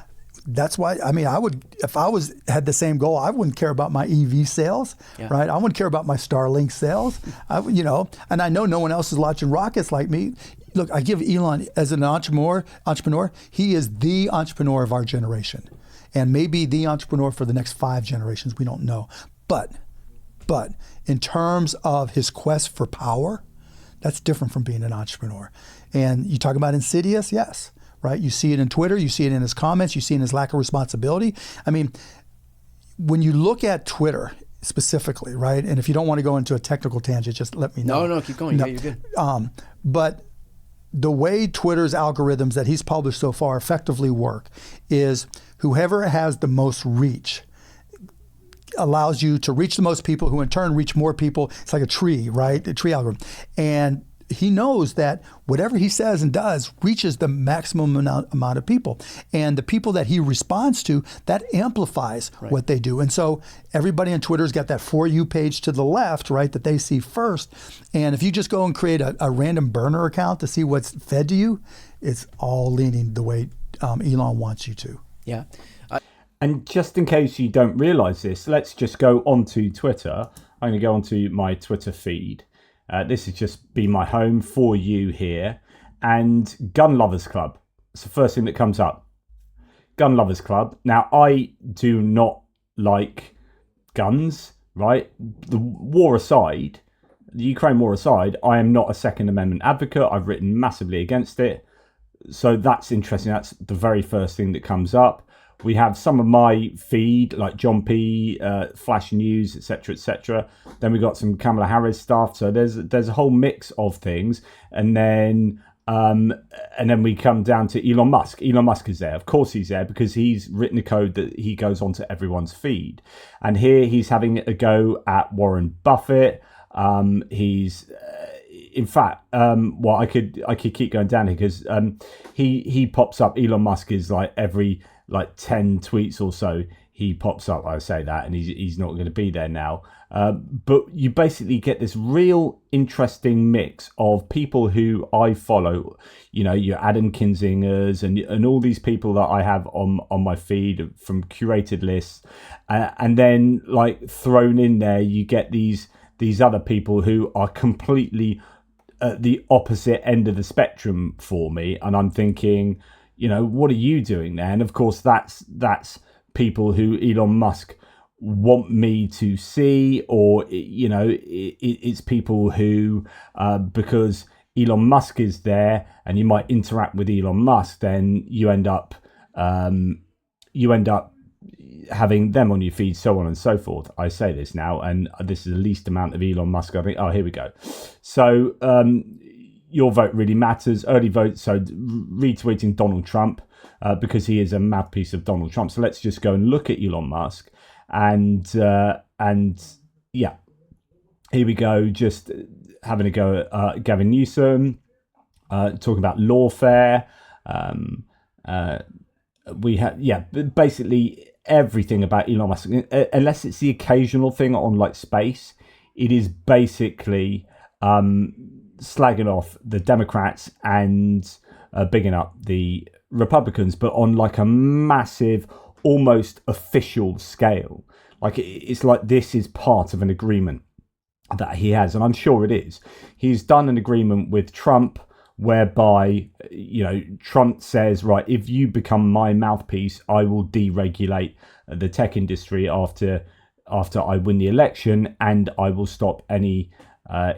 that's why. I mean, I would, if I had the same goal, I wouldn't care about my EV sales, right? I wouldn't care about my Starlink sales, And I know no one else is launching rockets like me. Look, I give Elon as an entrepreneur. He is the entrepreneur of our generation, and maybe the entrepreneur for the next 5 generations. We don't know, but in terms of his quest for power, that's different from being an entrepreneur. And you talk about insidious, yes. Right? You see it in Twitter, you see it in his comments, you see it in his lack of responsibility. I mean, when you look at Twitter specifically, right? And if you don't want to go into a technical tangent, just let me know. No, keep going. No. Yeah, you're good. But the way Twitter's algorithms that he's published so far effectively work is whoever has the most reach allows you to reach the most people who in turn reach more people. It's like a tree, right? A tree algorithm. And he knows that whatever he says and does reaches the maximum amount of people. And the people that he responds to, that amplifies what they do. And so everybody on Twitter's got that For You page to the left, right, that they see first. And if you just go and create a random burner account to see what's fed to you, it's all leaning the way Elon wants you to. Yeah. And just in case you don't realize this, let's just go onto Twitter. I'm going to go onto my Twitter feed. This has just been my home For You here. And Gun Lovers Club. It's the first thing that comes up. Gun Lovers Club. Now, I do not like guns, right? The war aside, the Ukraine war aside, I am not a Second Amendment advocate. I've written massively against it. So that's interesting. That's the very first thing that comes up. We have some of my feed, like John P, Flash News, etc., etc. Then we got some Kamala Harris stuff. So there's a whole mix of things, and then we come down to Elon Musk. Elon Musk is there, of course he's there, because he's written a code that he goes onto everyone's feed. And here he's having a go at Warren Buffett. He's in fact, I could keep going down here because he pops up. Elon Musk is like every 10 tweets or so he pops up. I say that, and he's not going to be there now. But you basically get this real interesting mix of people who I follow. You know, your Adam Kinzingers and all these people that I have on my feed from curated lists, and then like thrown in there, you get these other people who are completely at the opposite end of the spectrum for me, and I'm thinking, you know, what are you doing there? And of course, that's people who Elon Musk want me to see, or you know, it's people who because Elon Musk is there, and you might interact with Elon Musk, then you end up having them on your feed, so on and so forth. I say this now, and this is the least amount of Elon Musk. I think, oh, here we go. So your vote really matters. Early vote, so retweeting Donald Trump because he is a mouthpiece of Donald Trump. So let's just go and look at Elon Musk, and yeah, here we go. Just having a go at Gavin Newsom, talking about lawfare. We have basically everything about Elon Musk, unless it's the occasional thing on like space. It is basically slagging off the Democrats and bigging up the Republicans, but on like a massive, almost official scale. Like it's like this is part of an agreement that he has, and I'm sure it is. He's done an agreement with Trump whereby, you know, Trump says, right, if you become my mouthpiece, I will deregulate the tech industry after I win the election, and I will stop any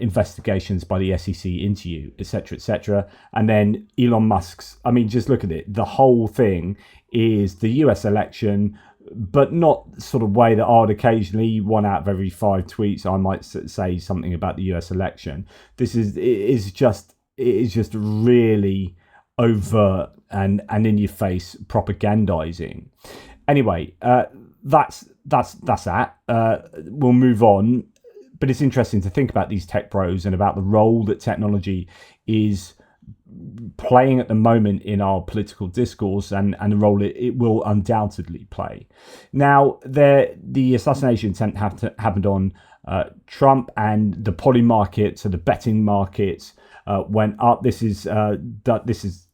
investigations by the SEC into you, etc., etc. And then Elon Musk's, I mean, just look at it. The whole thing is the US election, but not sort of way that I'd occasionally, 1 out of every 5 tweets, I might say something about the US election. It is just really overt and in your face propagandizing. Anyway, that's that. We'll move on. But it's interesting to think about these tech pros and about the role that technology is playing at the moment in our political discourse, and the role it will undoubtedly play. Now, the assassination attempt happened on Trump, and the poly market, so the betting markets went up. This is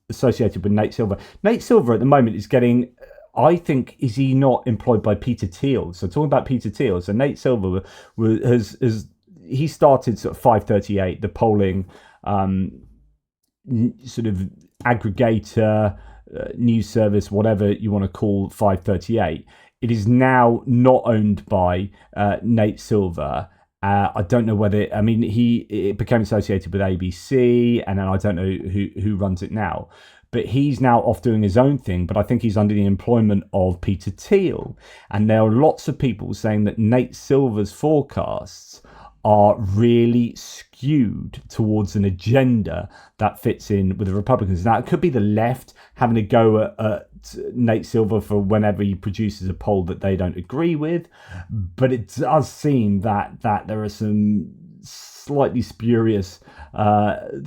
associated with Nate Silver. Nate Silver at the moment is getting, I think, is he not employed by Peter Thiel? So talking about Peter Thiel, so Nate Silver has he started sort of 538, the polling sort of aggregator, news service, whatever you want to call 538. It is now not owned by Nate Silver. I don't know whether, it became associated with ABC, and then I don't know who runs it now. But he's now off doing his own thing, but I think he's under the employment of Peter Thiel. And there are lots of people saying that Nate Silver's forecasts are really skewed towards an agenda that fits in with the Republicans. Now, it could be the left having a go at Nate Silver for whenever he produces a poll that they don't agree with, but it does seem that there are some slightly spurious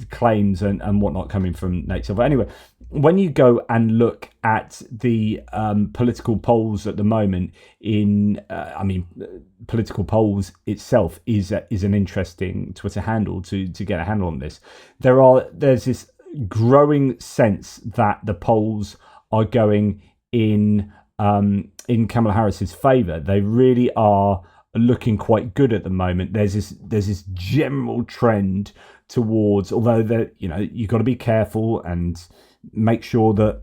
claims and whatnot coming from Nate Silver. Anyway, when you go and look at the political polls at the moment, political polls itself is an interesting Twitter handle to get a handle on this. There's this growing sense that the polls are going in Kamala Harris's favor. They really are looking quite good at the moment. There's this general trend towards, although you've got to be careful and make sure that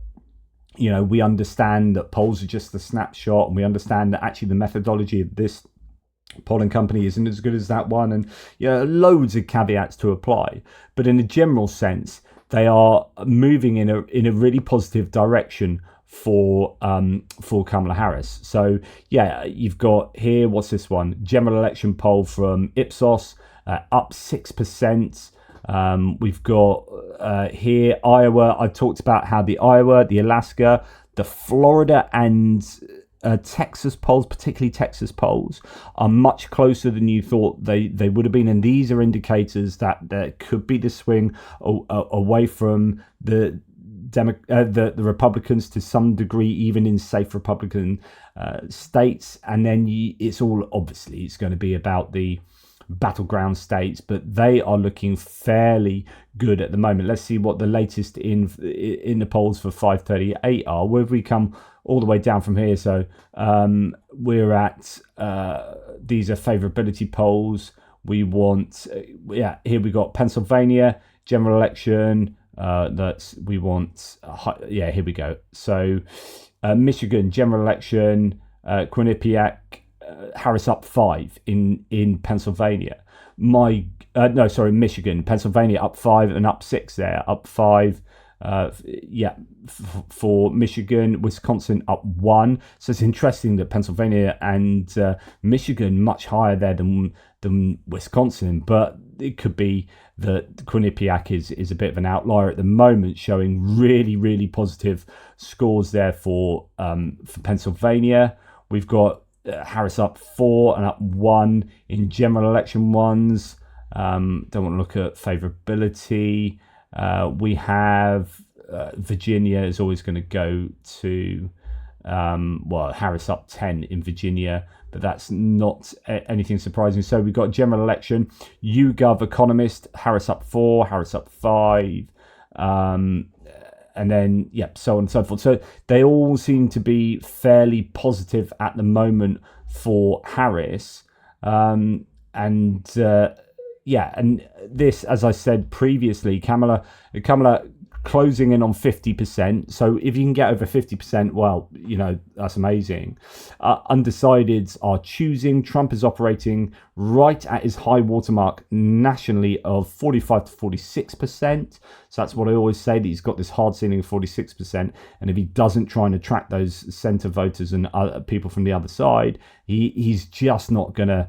we understand that polls are just a snapshot, and we understand that actually the methodology of this polling company isn't as good as that one, and loads of caveats to apply. But in a general sense, they are moving in a really positive direction for Kamala Harris. So you've got here, what's this one? General election poll from Ipsos, up 6%. We've got here Iowa. I've talked about how the Iowa, the Alaska, the Florida and Texas polls, particularly Texas polls, are much closer than you thought they would have been. And these are indicators that there could be the swing away from the Republicans to some degree, even in safe Republican states. And then it's going to be about the battleground states, but they are looking fairly good at the moment. Let's see what the latest in the polls for 538 are. Where have we come all the way down from here? So we're at these are favorability polls. We want here we got Pennsylvania general election. Here we go. So Michigan general election, Quinnipiac, Harris up 5 in Pennsylvania. Michigan, Pennsylvania up 5 and up 6 there, up 5. For Michigan, Wisconsin up 1. So it's interesting that Pennsylvania and Michigan much higher there than Wisconsin, but it could be that Quinnipiac is a bit of an outlier at the moment, showing really, really positive scores there for Pennsylvania. We've got Harris up 4 and up 1 in general election ones. Don't want to look at favorability. We have Virginia is always going to go to Harris up 10 in Virginia, but that's not anything surprising. So we've got general election, YouGov Economist, Harris up 4, Harris up 5, and then so on and so forth. So they all seem to be fairly positive at the moment for Harris, and this, as I said previously, Kamala closing in on 50%. So if you can get over 50%, well, that's amazing. Undecideds are choosing. Trump is operating right at his high watermark nationally of 45 to 46%. So that's what I always say, that he's got this hard ceiling of 46%. And if he doesn't try and attract those center voters and other people from the other side, he's just not going to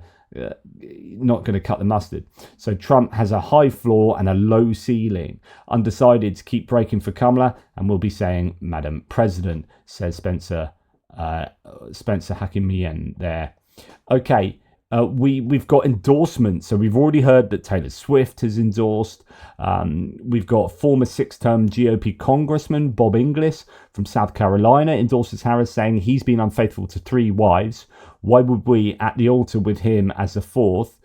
cut the mustard. So Trump has a high floor and a low ceiling. Undecideds keep breaking for Kamala and will be saying, Madam President, says Spencer Hakimian there. Okay, we've got endorsements. So we've already heard that Taylor Swift has endorsed. We've got former 6-term GOP Congressman Bob Inglis from South Carolina endorses Harris, saying he's been unfaithful to 3 wives. Why would we, at the altar with him as a 4th,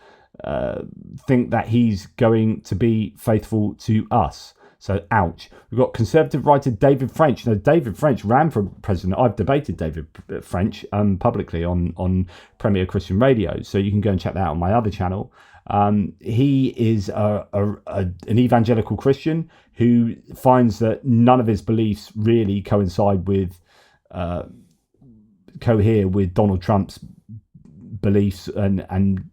think that he's going to be faithful to us? So, ouch. We've got conservative writer David French. Now, David French ran for president. I've debated David French publicly on Premier Christian Radio, so you can go and check that out on my other channel. He is an evangelical Christian who finds that none of his beliefs really cohere with Donald Trump's beliefs and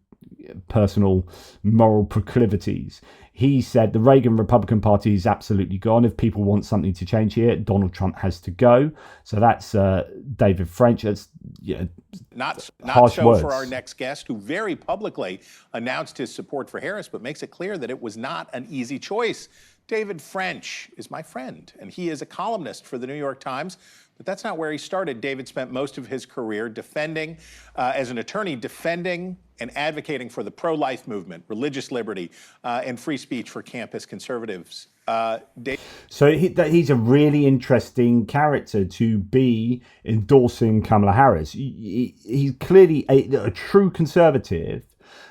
personal moral proclivities. He said the Reagan Republican Party is absolutely gone. If people want something to change here, Donald Trump has to go. So that's David French. That's not harsh so words. For our next guest, who very publicly announced his support for Harris, but makes it clear that it was not an easy choice. David French is my friend, and he is a columnist for the New York Times. But that's not where he started. David spent most of his career defending, as an attorney, defending and advocating for the pro-life movement, religious liberty, and free speech for campus conservatives. So he's a really interesting character to be endorsing Kamala Harris. He's clearly a true conservative,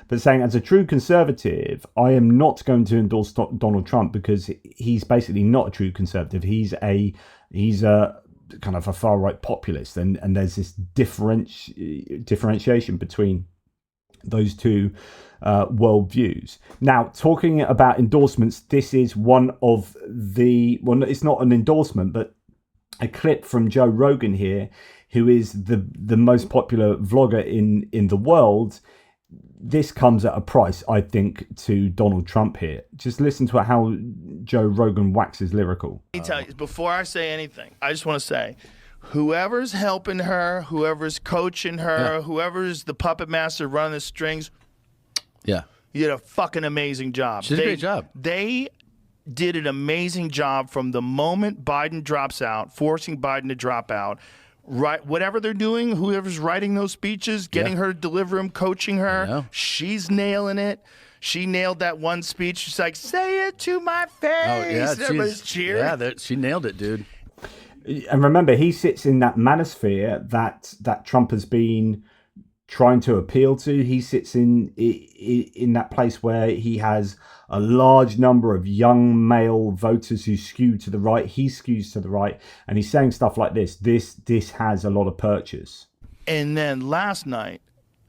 but saying as a true conservative, I am not going to endorse Donald Trump because he's basically not a true conservative. He's a kind of a far-right populist, and there's this differentiation between those two worldviews. Now, talking about endorsements, this is one of the, well, it's not an endorsement, but a clip from Joe Rogan here, who is the most popular vlogger in the world. This comes at a price, I think, to Donald Trump here. Just listen to how Joe Rogan waxes lyrical. Let me tell you, before I say anything, I just want to say, whoever's helping her, whoever's coaching her, whoever's the puppet master running the strings, you did a fucking amazing job. She did a great job. They did an amazing job from the moment Biden drops out, forcing Biden to drop out. Right, whatever they're doing, whoever's writing those speeches, getting her to deliver them, coaching her, she's nailing it. She nailed that one speech. She's like, "Say it to my face." Oh yeah, Everybody's cheering. Yeah, she nailed it, dude. And remember, he sits in that manosphere that Trump has been trying to appeal to. He sits in that place where he has a large number of young male voters who skew to the right. He skews to the right, and he's saying stuff like this. This has a lot of purchase. And then last night,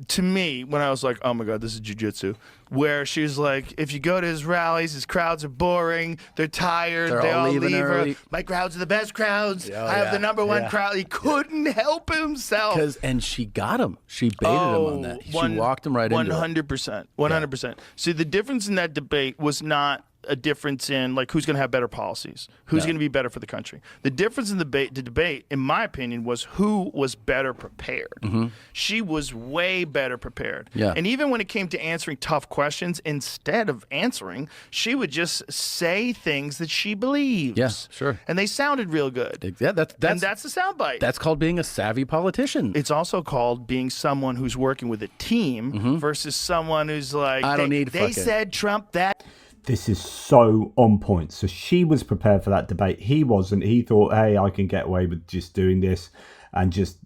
to me, when I was like, "Oh my God, this is jujitsu," where she's like, "If you go to his rallies, his crowds are boring. They're tired. They all leave early. My crowds are the best crowds. Oh, I have the number one crowd." He couldn't help himself. And she got him. She baited him on that. She walked him right into it. 100%. 100%. See, the difference in that debate was not a difference in like who's going to have better policies, who's going to be better for the country. The difference in the debate, in my opinion, was who was better prepared. She was way better prepared. And even when it came to answering tough questions, instead of answering, she would just say things that she believes. Yeah, sure. And they sounded real good. Yeah, that's the soundbite. That's called being a savvy politician. It's also called being someone who's working with a team versus someone who's like, they said Trump that. This is so on point. So she was prepared for that debate. He wasn't. He thought, hey, I can get away with just doing this and just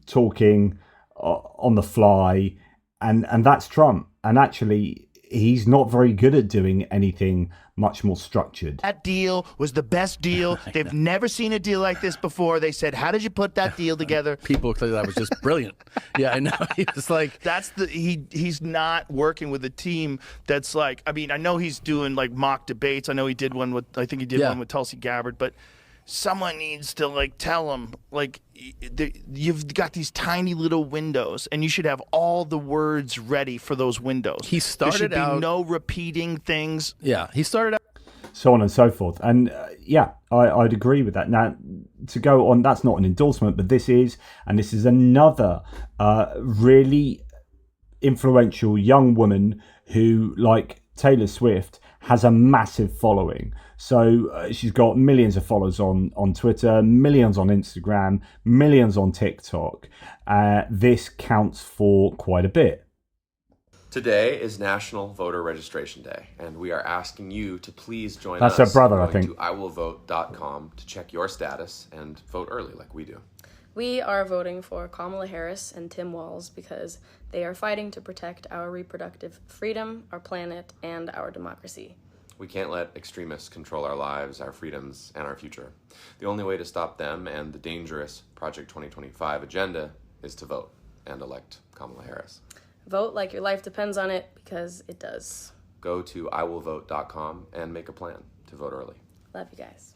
talking on the fly. And that's Trump. And actually, he's not very good at doing anything much more structured. That deal was the best deal. They've never seen a deal like this before. They said, "How did you put that deal together?" People said that was just brilliant. Yeah, I know. He was like, he's not working with a team that's like, I mean, I know he's doing like mock debates. I know he did one with, I think he did one with Tulsi Gabbard, but someone needs to like tell him, like, you've got these tiny little windows and you should have all the words ready for those windows. He started there should out, be no repeating things. Yeah, he started out. So on and so forth. And I'd agree with that. Now, to go on, that's not an endorsement, but this is another really influential young woman who, like Taylor Swift, has a massive following. So she's got millions of followers on Twitter, millions on Instagram, millions on TikTok. This counts for quite a bit. Today is National Voter Registration Day, and we are asking you to please join That's us her brother, I going think. to iwillvote.com to check your status and vote early like we do. We are voting for Kamala Harris and Tim Walz because they are fighting to protect our reproductive freedom, our planet, and our democracy. We can't let extremists control our lives, our freedoms, and our future. The only way to stop them and the dangerous Project 2025 agenda is to vote and elect Kamala Harris. Vote like your life depends on it, because it does. Go to iwillvote.com and make a plan to vote early. Love you guys.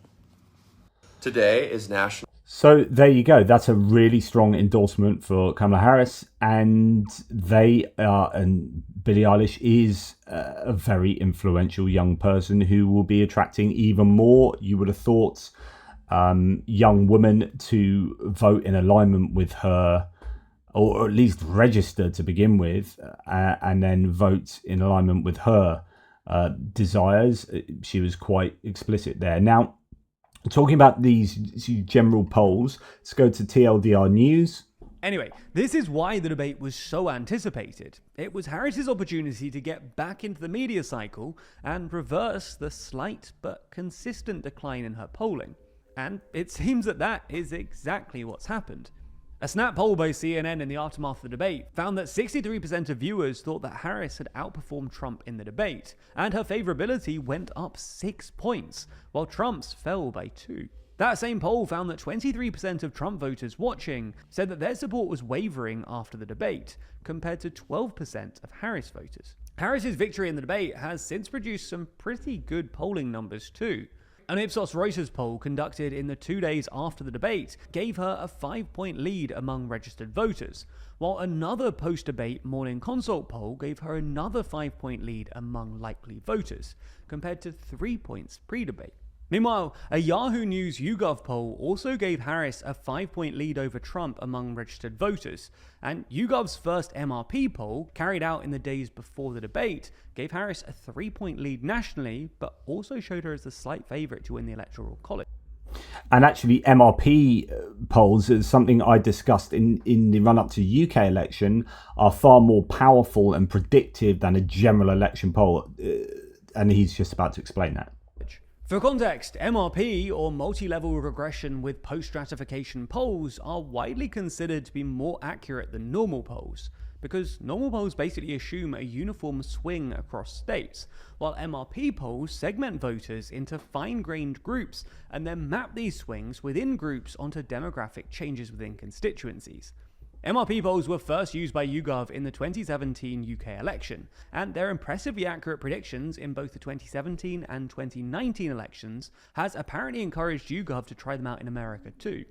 Today is National... So there you go. That's a really strong endorsement for Kamala Harris, and they are, and Billie Eilish is a very influential young person who will be attracting even more, you would have thought, young women to vote in alignment with her, or at least register to begin with, and then vote in alignment with her desires. She was quite explicit there. Now, talking about these general polls, let's go to TLDR News. Anyway, this is why the debate was so anticipated. It was Harris's opportunity to get back into the media cycle and reverse the slight but consistent decline in her polling. And it seems that is exactly what's happened. A snap poll by CNN in the aftermath of the debate found that 63% of viewers thought that Harris had outperformed Trump in the debate, and her favorability went up 6 points, while Trump's fell by 2. That same poll found that 23% of Trump voters watching said that their support was wavering after the debate, compared to 12% of Harris voters. Harris's victory in the debate has since produced some pretty good polling numbers too. An Ipsos Reuters poll conducted in the 2 days after the debate gave her a 5-point lead among registered voters, while another post-debate Morning Consult poll gave her another 5-point lead among likely voters, compared to 3 points pre-debate. Meanwhile, a Yahoo News YouGov poll also gave Harris a 5-point lead over Trump among registered voters, and YouGov's first MRP poll, carried out in the days before the debate, gave Harris a 3-point lead nationally, but also showed her as the slight favourite to win the Electoral College. And actually, MRP polls, is something I discussed in the run-up to the UK election, are far more powerful and predictive than a general election poll, and he's just about to explain that. For context, MRP, or multi-level regression with post-stratification polls, are widely considered to be more accurate than normal polls, because normal polls basically assume a uniform swing across states, while MRP polls segment voters into fine-grained groups and then map these swings within groups onto demographic changes within constituencies. MRP polls were first used by YouGov in the 2017 UK election, and their impressively accurate predictions in both the 2017 and 2019 elections has apparently encouraged YouGov to try them out in America too.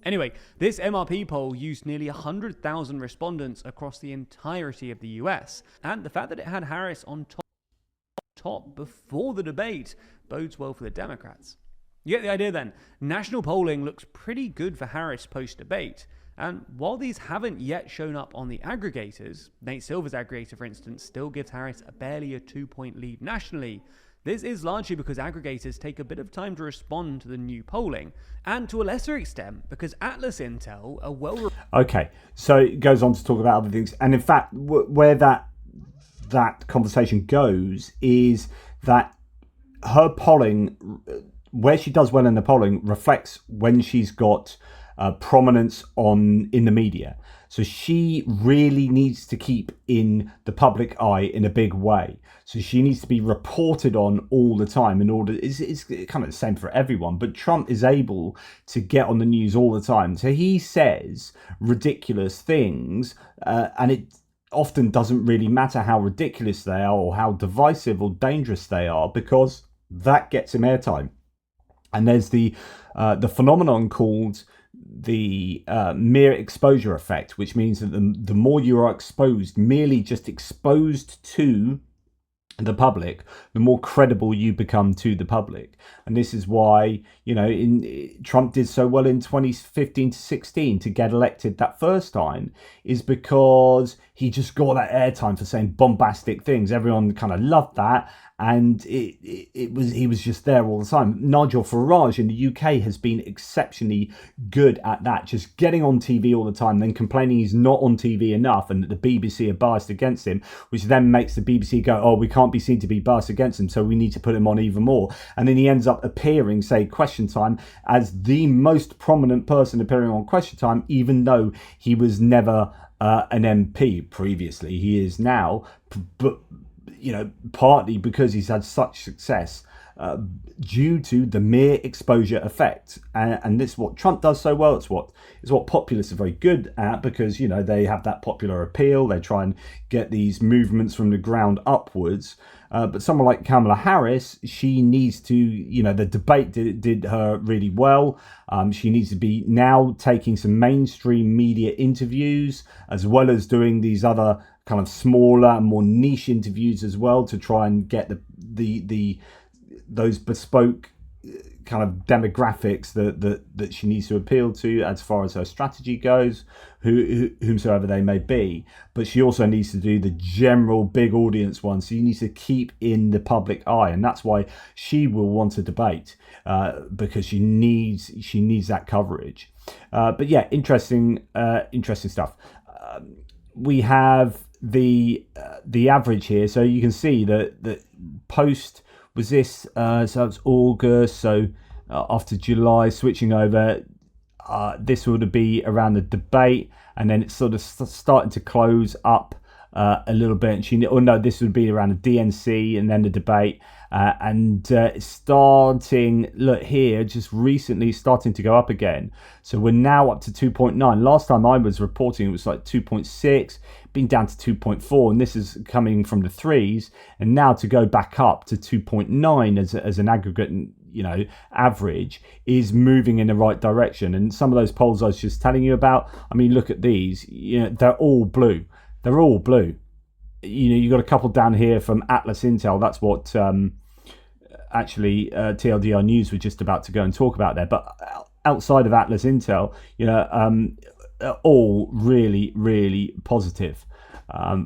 Anyway, this MRP poll used nearly 100,000 respondents across the entirety of the US, and the fact that it had Harris on top before the debate bodes well for the Democrats. You get the idea then. National polling looks pretty good for Harris post-debate. And while these haven't yet shown up on the aggregators, Nate Silver's aggregator, for instance, still gives Harris barely a 2-point lead nationally. This is largely because aggregators take a bit of time to respond to the new polling, and to a lesser extent because Atlas Intel are well... Okay, so it goes on to talk about other things, and in fact, where that conversation goes is that her polling, where she does well in the polling, reflects when she's got prominence in the media. So she really needs to keep in the public eye in a big way. So she needs to be reported on all the time in order. It's kind of the same for everyone, but Trump is able to get on the news all the time. So he says ridiculous things, and it often doesn't really matter how ridiculous they are or how divisive or dangerous they are, because that gets him airtime. And there's the phenomenon called the mere exposure effect, which means that the more you are exposed, merely just exposed to the public, the more credible you become to the public. And this is why, Trump did so well in 2015 to 16 to get elected that first time, is because he just got that airtime for saying bombastic things. Everyone kind of loved that, and he was just there all the time. Nigel Farage in the UK has been exceptionally good at that, just getting on TV all the time, then complaining he's not on TV enough and that the BBC are biased against him, which then makes the BBC go, oh, we can't be seen to be biased against him, so we need to put him on even more. And then he ends up appearing, say, Question Time, as the most prominent person appearing on Question Time, even though he was never an MP previously. He is now, but partly because he's had such success due to the mere exposure effect, and this is what Trump does so well. It's what populists are very good at, because they have that popular appeal. They try and get these movements from the ground upwards. But someone like Kamala Harris, she needs to, the debate did her really well. She needs to be now taking some mainstream media interviews, as well as doing these other kind of smaller and more niche interviews as well, to try and get those bespoke kind of demographics that she needs to appeal to as far as her strategy goes, whomsoever they may be. But she also needs to do the general big audience one. So she needs to keep in the public eye, and that's why she will want to debate, because she needs that coverage. But yeah, interesting stuff. We have the average here, so you can see that post was this, so it's August, so after July, switching over, this would be around the debate, and then it's sort of starting to close up a little bit. This would be around the DNC and then the debate, and it's starting, look here, just recently starting to go up again. So we're now up to 2.9. Last time I was reporting, it was like 2.6, been down to 2.4, and this is coming from the threes, and now to go back up to 2.9 as an aggregate, average, is moving in the right direction. And some of those polls I was just telling you about, I mean, look at these, they're all blue. They're all blue. You got a couple down here from Atlas Intel. That's what actually TLDR News were just about to go and talk about there. But outside of Atlas Intel, all really, really positive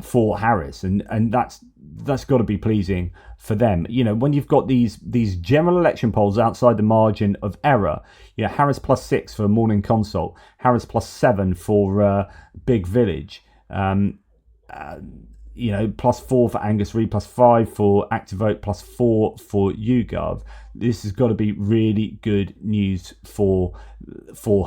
for Harris, and that's got to be pleasing for them. When you've got these general election polls outside the margin of error, Harris +6 for Morning Consult, Harris +7 for Big Village, +4 for Angus Reid, +5 for ActiveVote, +4 for YouGov. This has got to be really good news for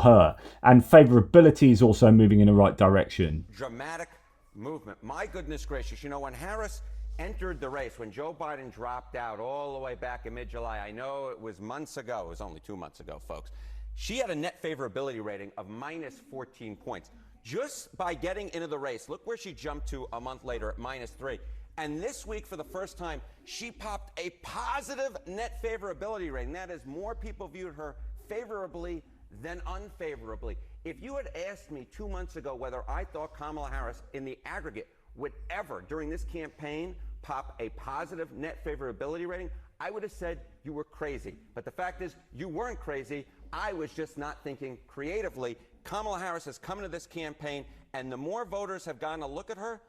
her. And favorability is also moving in the right direction. Dramatic movement. My goodness gracious. When Harris entered the race, when Joe Biden dropped out all the way back in mid-July, I know it was months ago. It was only 2 months ago, folks. She had a net favorability rating of -14 points. Just by getting into the race, look where she jumped to a month later at -3. And this week, for the first time, she popped a positive net favorability rating. That is, more people viewed her favorably than unfavorably. If you had asked me 2 months ago whether I thought Kamala Harris in the aggregate would ever, during this campaign, pop a positive net favorability rating, I would have said you were crazy. But the fact is, you weren't crazy. I was just not thinking creatively. Kamala Harris has come into this campaign, and the more voters have gotten a look at her,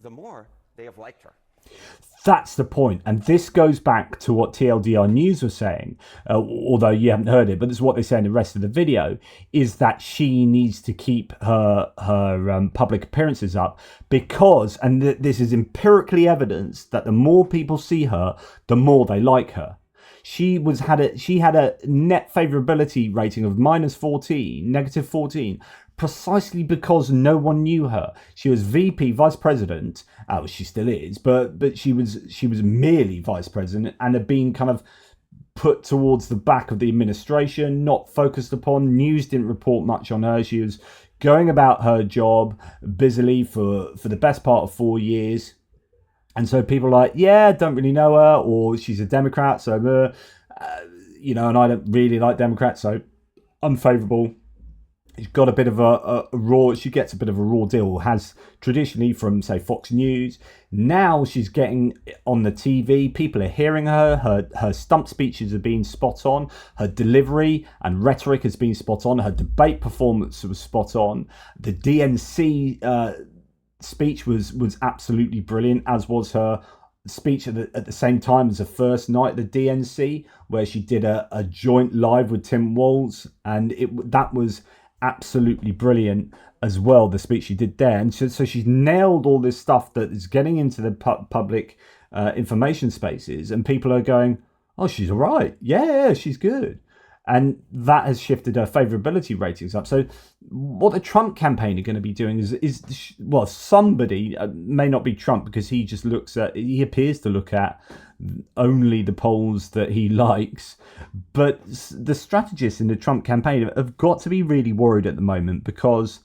the more they have liked her. That's the point. And this goes back to what TLDR News was saying, although you haven't heard it, but this is what they say in the rest of the video, is that she needs to keep her public appearances up, because, and this is empirically evidenced, that the more people see her, the more they like her. She had a net favorability rating of -14, precisely because no one knew her. She was VP, vice president. She still is, but she was merely vice president, and had been kind of put towards the back of the administration, not focused upon. News didn't report much on her. She was going about her job busily for the best part of 4 years. And so people are like, yeah, don't really know her, or she's a Democrat, so, and I don't really like Democrats, so unfavourable. She's got a bit of she gets a bit of a raw deal, has traditionally from, say, Fox News. Now she's getting on the TV. People are hearing her. Her stump speeches have been spot on. Her delivery and rhetoric has been spot on. Her debate performance was spot on. The DNC speech was absolutely brilliant, as was her speech at the same time as the first night of the DNC, where she did a joint live with Tim Walz, and that was absolutely brilliant as well, the speech she did there. And so she's nailed all this stuff that is getting into the public information spaces, and people are going, oh, she's all right, yeah, she's good. And that has shifted her favorability ratings up. So what the Trump campaign are going to be doing is well, somebody, may not be Trump, because he appears to look at only the polls that he likes. But the strategists in the Trump campaign have got to be really worried at the moment, because,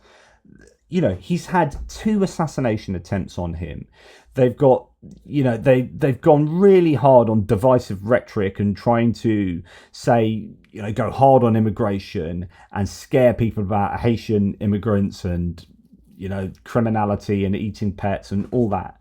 he's had 2 assassination attempts on him. They've got, they've gone really hard on divisive rhetoric and trying to say, go hard on immigration and scare people about Haitian immigrants and, criminality and eating pets and all that.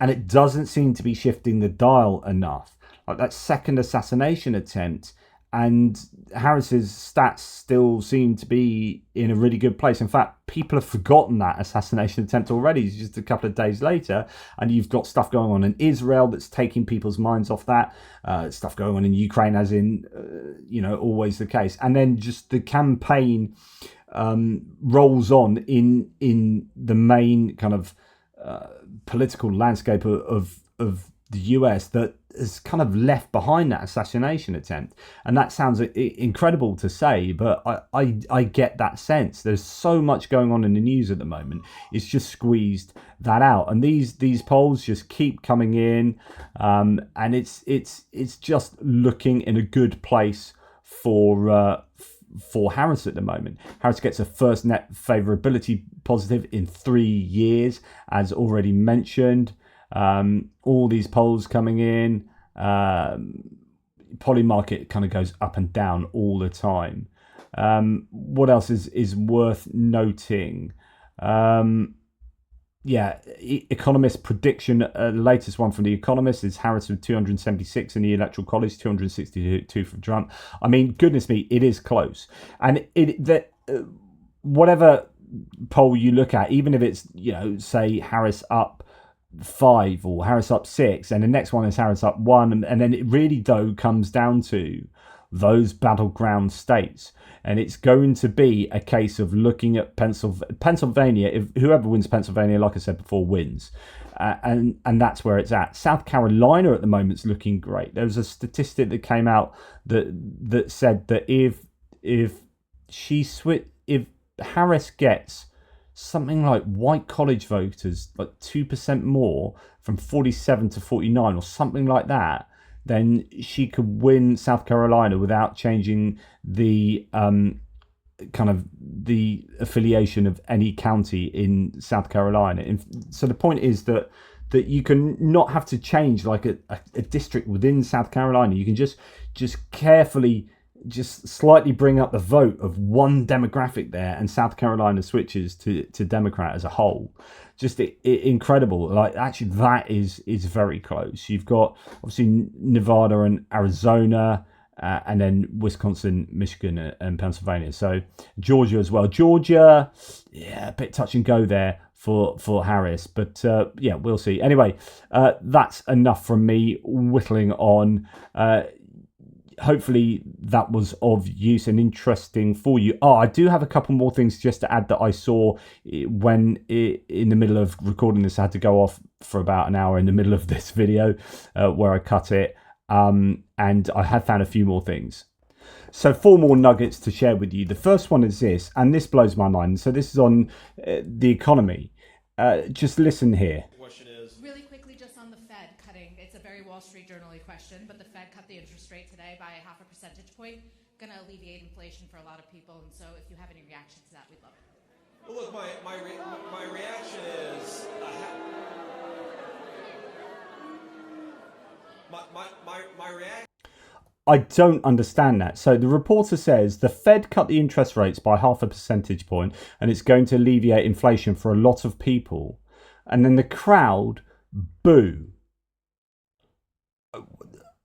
And it doesn't seem to be shifting the dial enough. Like that second assassination attempt, and Harris's stats still seem to be in a really good place. In fact, people have forgotten that assassination attempt already. It's just a couple of days later, and you've got stuff going on in Israel that's taking people's minds off that. Stuff going on in Ukraine, as in, always the case. And then just the campaign rolls on in the main kind of political landscape of the US that has kind of left behind that assassination attempt. And that sounds incredible to say, but I get that sense. There's so much going on in the news at the moment. It's just squeezed that out. And these polls just keep coming in, and it's just looking in a good place for Harris at the moment. Harris gets a first net favorability positive in 3 years, as already mentioned. All these polls coming in. Polymarket kind of goes up and down all the time. What else is worth noting? Economist prediction, latest one from the Economist is Harris with 276 in the Electoral College, 262 for Trump. I mean, goodness me, it is close. And whatever poll you look at, even if it's, say Harris up 5 or Harris up 6, and the next one is Harris up 1, and then it really comes down to those battleground states. And it's going to be a case of looking at Pennsylvania. If whoever wins Pennsylvania, like I said before, wins. And that's where it's at. South Carolina at the moment is looking great. There was a statistic that came out that said that if Harris gets something like white college voters, like 2% more, from 47 to 49 or something like that, then she could win South Carolina without changing the kind of the affiliation of any county in South Carolina. And so the point is that you can not have to change like a district within South Carolina. You can just carefully, just slightly bring up the vote of one demographic there, and South Carolina switches to Democrat as a whole. Just incredible. Like, actually, that is very close. You've got obviously Nevada and Arizona, and then Wisconsin, Michigan, and Pennsylvania. So Georgia as well. Georgia, a bit touch and go there for Harris, but we'll see. Anyway, that's enough from me whittling on. Hopefully that was of use and interesting for you. I do have a couple more things just to add that I saw when in the middle of recording this. I had to go off for about an hour in the middle of this video where I cut it, and I have found a few more things. So 4 more nuggets to share with you. The first one is this, and this blows my mind. So this is on the economy. Just listen here. Really quickly, just on the Fed cutting. It's a very Wall Street Journal-y question, but the Fed cut the interest rate today by 0.5 percentage point. Going to alleviate inflation for a lot of people, and so if you have any reaction to that, we'd love it. Well, look, my reaction is my reaction. I don't understand that. So the reporter says the Fed cut the interest rates by 0.5 percentage point, and it's going to alleviate inflation for a lot of people. And then the crowd boo.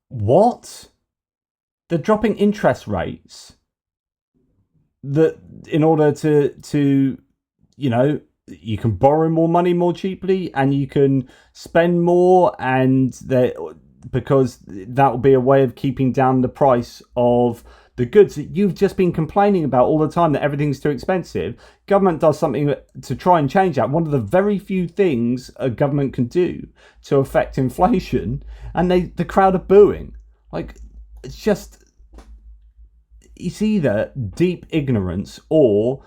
What? They're dropping interest rates that in order to you can borrow more money more cheaply, and you can spend more, and because that will be a way of keeping down the price of the goods that you've just been complaining about all the time, that everything's too expensive. Government does something to try and change that. One of the very few things a government can do to affect inflation, and the crowd are booing. Like, it's just, it's either deep ignorance or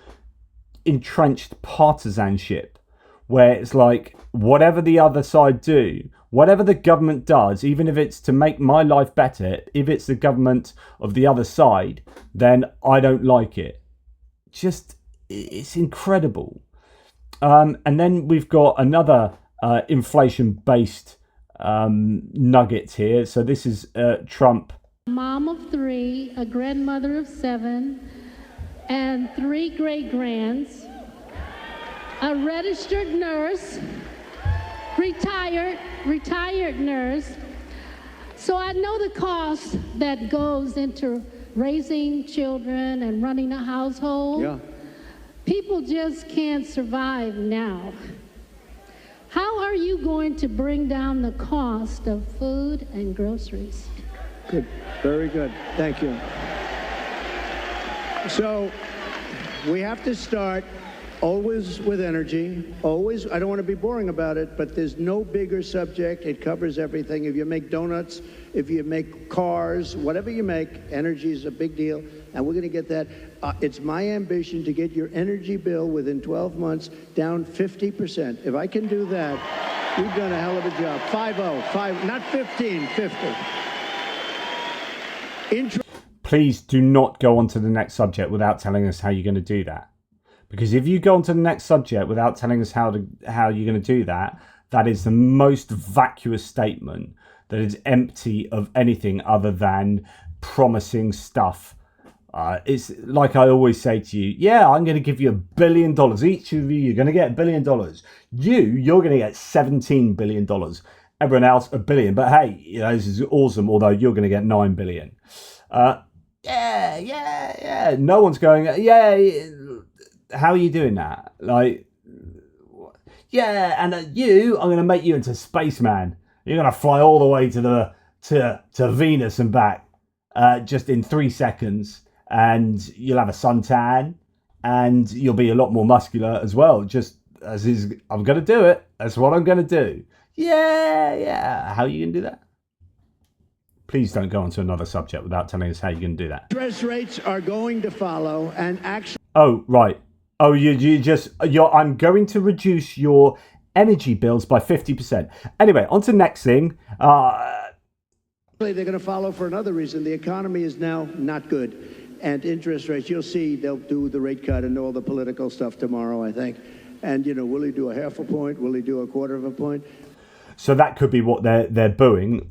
entrenched partisanship, where it's like, whatever the other side do, whatever the government does, even if it's to make my life better, if it's the government of the other side, then I don't like it. Just, it's incredible. And then we've got another inflation-based nugget here. So this is Trump. Mom of 3, a grandmother of 7, and 3 great-grands, a registered nurse, retired nurse. So I know the cost that goes into raising children and running a household. Yeah. People just can't survive now. How are you going to bring down the cost of food and groceries? Good. Very good. Thank you. So we have to start always with energy. Always. I don't want to be boring about it, but there's no bigger subject. It covers everything. If you make donuts, if you make cars, whatever you make, energy is a big deal. And we're going to get that. It's my ambition to get your energy bill within 12 months down 50%. If I can do that, we've done a hell of a job. 5-0, not 15, 50. Please do not go on to the next subject without telling us how you're going to do that. Because if you go on to the next subject without telling us how you're going to do that, that is the most vacuous statement that is empty of anything other than promising stuff. It's like I always say to you, yeah, I'm going to give you $1 billion. Each of you, you're going to get $1 billion. You're going to get $17 billion. Everyone else, $1 billion. But hey, you know, this is awesome, although you're going to get $9 billion. Yeah. No one's going, yeah. How are you doing that? Like, yeah, and I'm going to make you into spaceman. You're going to fly all the way to Venus and back just in 3 seconds. And you'll have a suntan, and you'll be a lot more muscular as well. Just as is, I'm going to do it. That's what I'm going to do. Yeah. How are you going to do that? Please don't go on to another subject without telling us how you're going to do that. Interest rates are going to follow, and actually. Oh, right. Oh, I'm going to reduce your energy bills by 50%. Anyway, on to next thing. They're going to follow for another reason. The economy is now not good. And interest rates, you'll see they'll do the rate cut and all the political stuff tomorrow, I think. And, will he do a 0.5 point? Will he do a 1/4 point? So that could be what they're booing,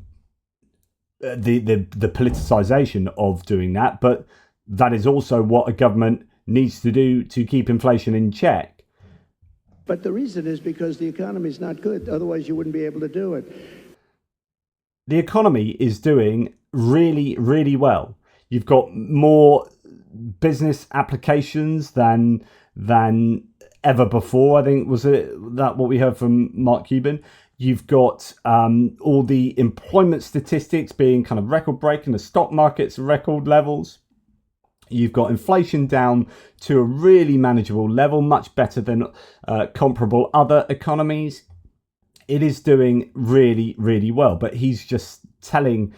the politicization of doing that. But that is also what a government needs to do to keep inflation in check. But the reason is because the economy is not good. Otherwise, you wouldn't be able to do it. The economy is doing really, really well. You've got more business applications than ever before. I think was that what we heard from Mark Cuban. You've got all the employment statistics being kind of record breaking. The stock market's record levels. You've got inflation down to a really manageable level, much better than comparable other economies. It is doing really, really well. But he's just saying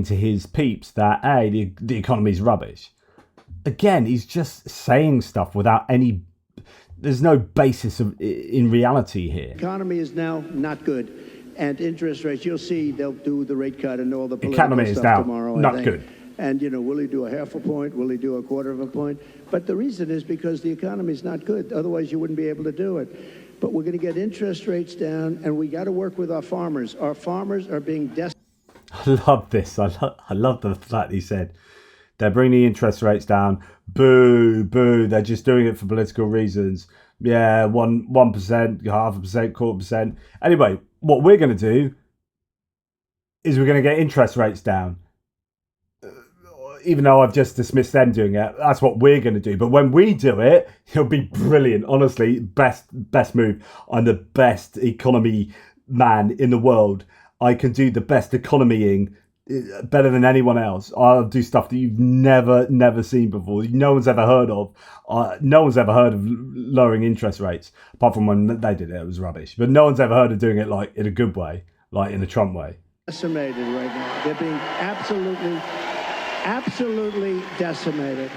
to his peeps that, hey, the economy's rubbish. Again, he's just saying stuff without there's no basis in reality here. The economy is now not good. And interest rates, you'll see they'll do the rate cut and all the political stuff tomorrow. Not good. And, will he do a 0.5 point? Will he do a 1/4 point? But the reason is because the economy is not good. Otherwise, you wouldn't be able to do it. But we're going to get interest rates down, and we got to work with our farmers. Our farmers are being desperate. I love this. I love the fact he said they're bringing interest rates down. Boo, boo. They're just doing it for political reasons. Yeah, 1%, 0.5%, 1/4%. Anyway, what we're going to do is we're going to get interest rates down. Even though I've just dismissed them doing it, that's what we're going to do. But when we do it, it'll be brilliant. Honestly, best move. I'm the best economy man in the world. I can do the best economying better than anyone else. I'll do stuff that you've never seen before. No one's ever heard of. No one's ever heard of lowering interest rates, apart from when they did it. It was rubbish. But no one's ever heard of doing it like in a good way, like in a Trump way. Decimated right now. They're being absolutely absolutely decimated.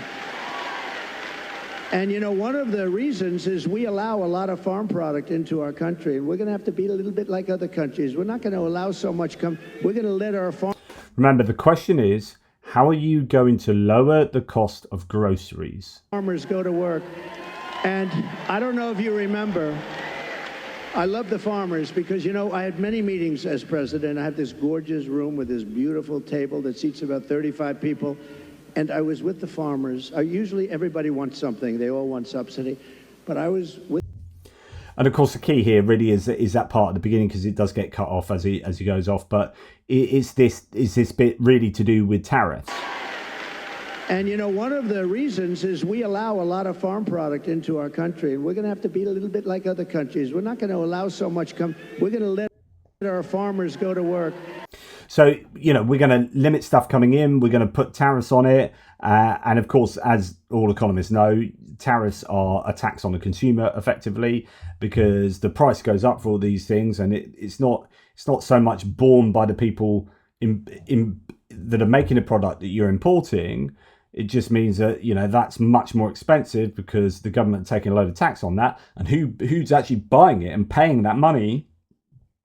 And, you know, one of the reasons is we allow a lot of farm product into our country, and we're going to have to be a little bit like other countries. We're not going to allow so much we're going to let our farm... Remember, the question is, how are you going to lower the cost of groceries? Farmers go to work. And I don't know if you remember, I love the farmers because, you know, I had many meetings as president. I have this gorgeous room with this beautiful table that seats about 35 people. And I was with the farmers. Usually everybody wants something. They all want subsidy. But I was with... And of course, the key here really is that part at the beginning, because it does get cut off as he goes off. But is this bit really to do with tariffs? And, you know, one of the reasons is we allow a lot of farm product into our country, and we're going to have to be a little bit like other countries. We're not going to allow so much we're going to let our farmers go to work. So, you know, we're going to limit stuff coming in. We're going to put tariffs on it. And of course, as all economists know, tariffs are a tax on the consumer effectively, because the price goes up for all these things. And it's not so much borne by the people that are making a product that you're importing. It just means that, you know, that's much more expensive because the government taking a load of tax on that. And who's actually buying it and paying that money?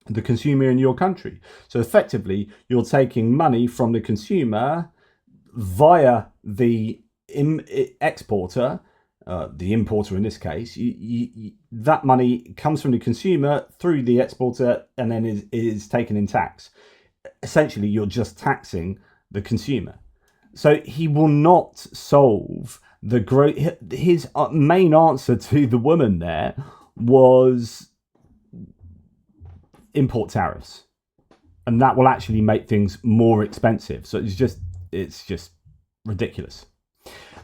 The consumer in your country. So effectively, you're taking money from the consumer via the exporter, the importer in this case. That money comes from the consumer through the exporter and then is taken in tax. Essentially, you're just taxing the consumer. So he will not solve the growth. His main answer to the woman there was import tariffs, and that will actually make things more expensive. So it's just ridiculous.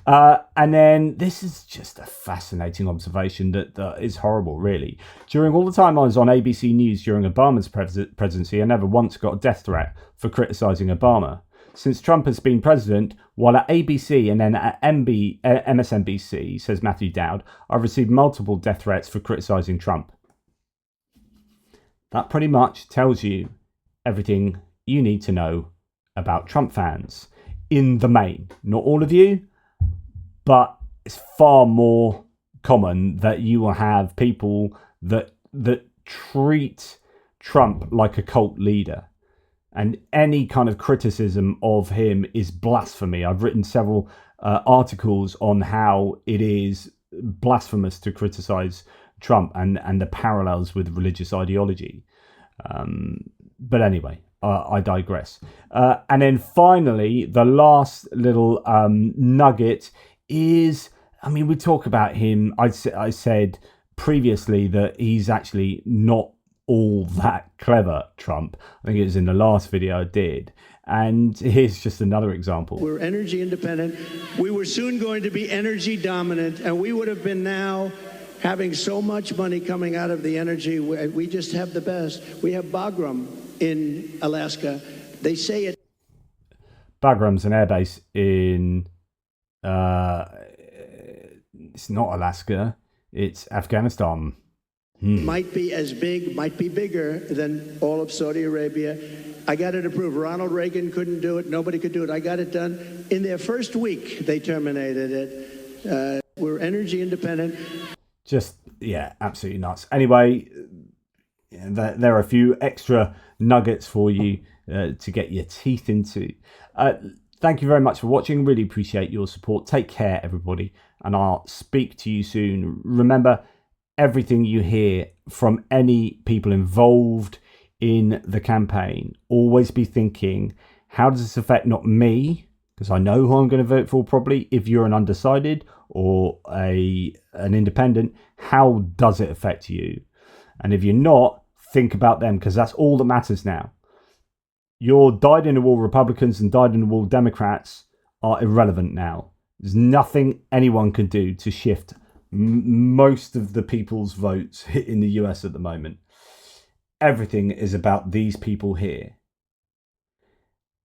And then this is just a fascinating observation that is horrible, really. During all the time I was on ABC News during Obama's presidency, I never once got a death threat for criticizing Obama. Since Trump has been president, while at ABC and then at MSNBC, says Matthew Dowd, I've received multiple death threats for criticizing Trump. That pretty much tells you everything you need to know about Trump fans in the main. Not all of you, but it's far more common that you will have people that treat Trump like a cult leader. And any kind of criticism of him is blasphemy. I've written several articles on how it is blasphemous to criticize Trump and the parallels with religious ideology. But anyway, I digress. And then finally, the last little nugget is, I mean, we talk about him. I said previously that he's actually not all that clever, Trump. I think it was in the last video I did. And here's just another example. We're energy independent. We were soon going to be energy dominant, and we would have been now having so much money coming out of the energy. We just have the best. We have Bagram in Alaska. They say it. Bagram's an airbase in, it's not Alaska, it's Afghanistan. Might be as big, might be bigger than all of Saudi Arabia. I got it approved. Ronald Reagan couldn't do it. Nobody could do it. I got it done. In their first week, they terminated it. We're energy independent. Just, yeah, absolutely nuts. Anyway, there are a few extra nuggets for you to get your teeth into. Thank you very much for watching. Really appreciate your support. Take care, everybody, and I'll speak to you soon. Remember, everything you hear from any people involved in the campaign, always be thinking, how does this affect not me, because I know who I'm going to vote for probably, if you're an undecided or an independent, how does it affect you? And if you're not, think about them, because that's all that matters now. Your dyed-in-the-wool Republicans and dyed-in-the-wool Democrats are irrelevant now. There's nothing anyone can do to shift most of the people's votes in the US at the moment. Everything is about these people here.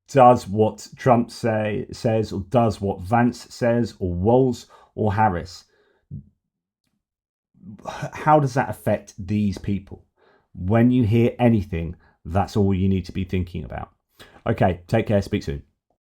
Does what Trump says, or does what Vance says, or Walz, or Harris, how does that affect these people? When you hear anything, that's all you need to be thinking about. Okay, take care, speak soon.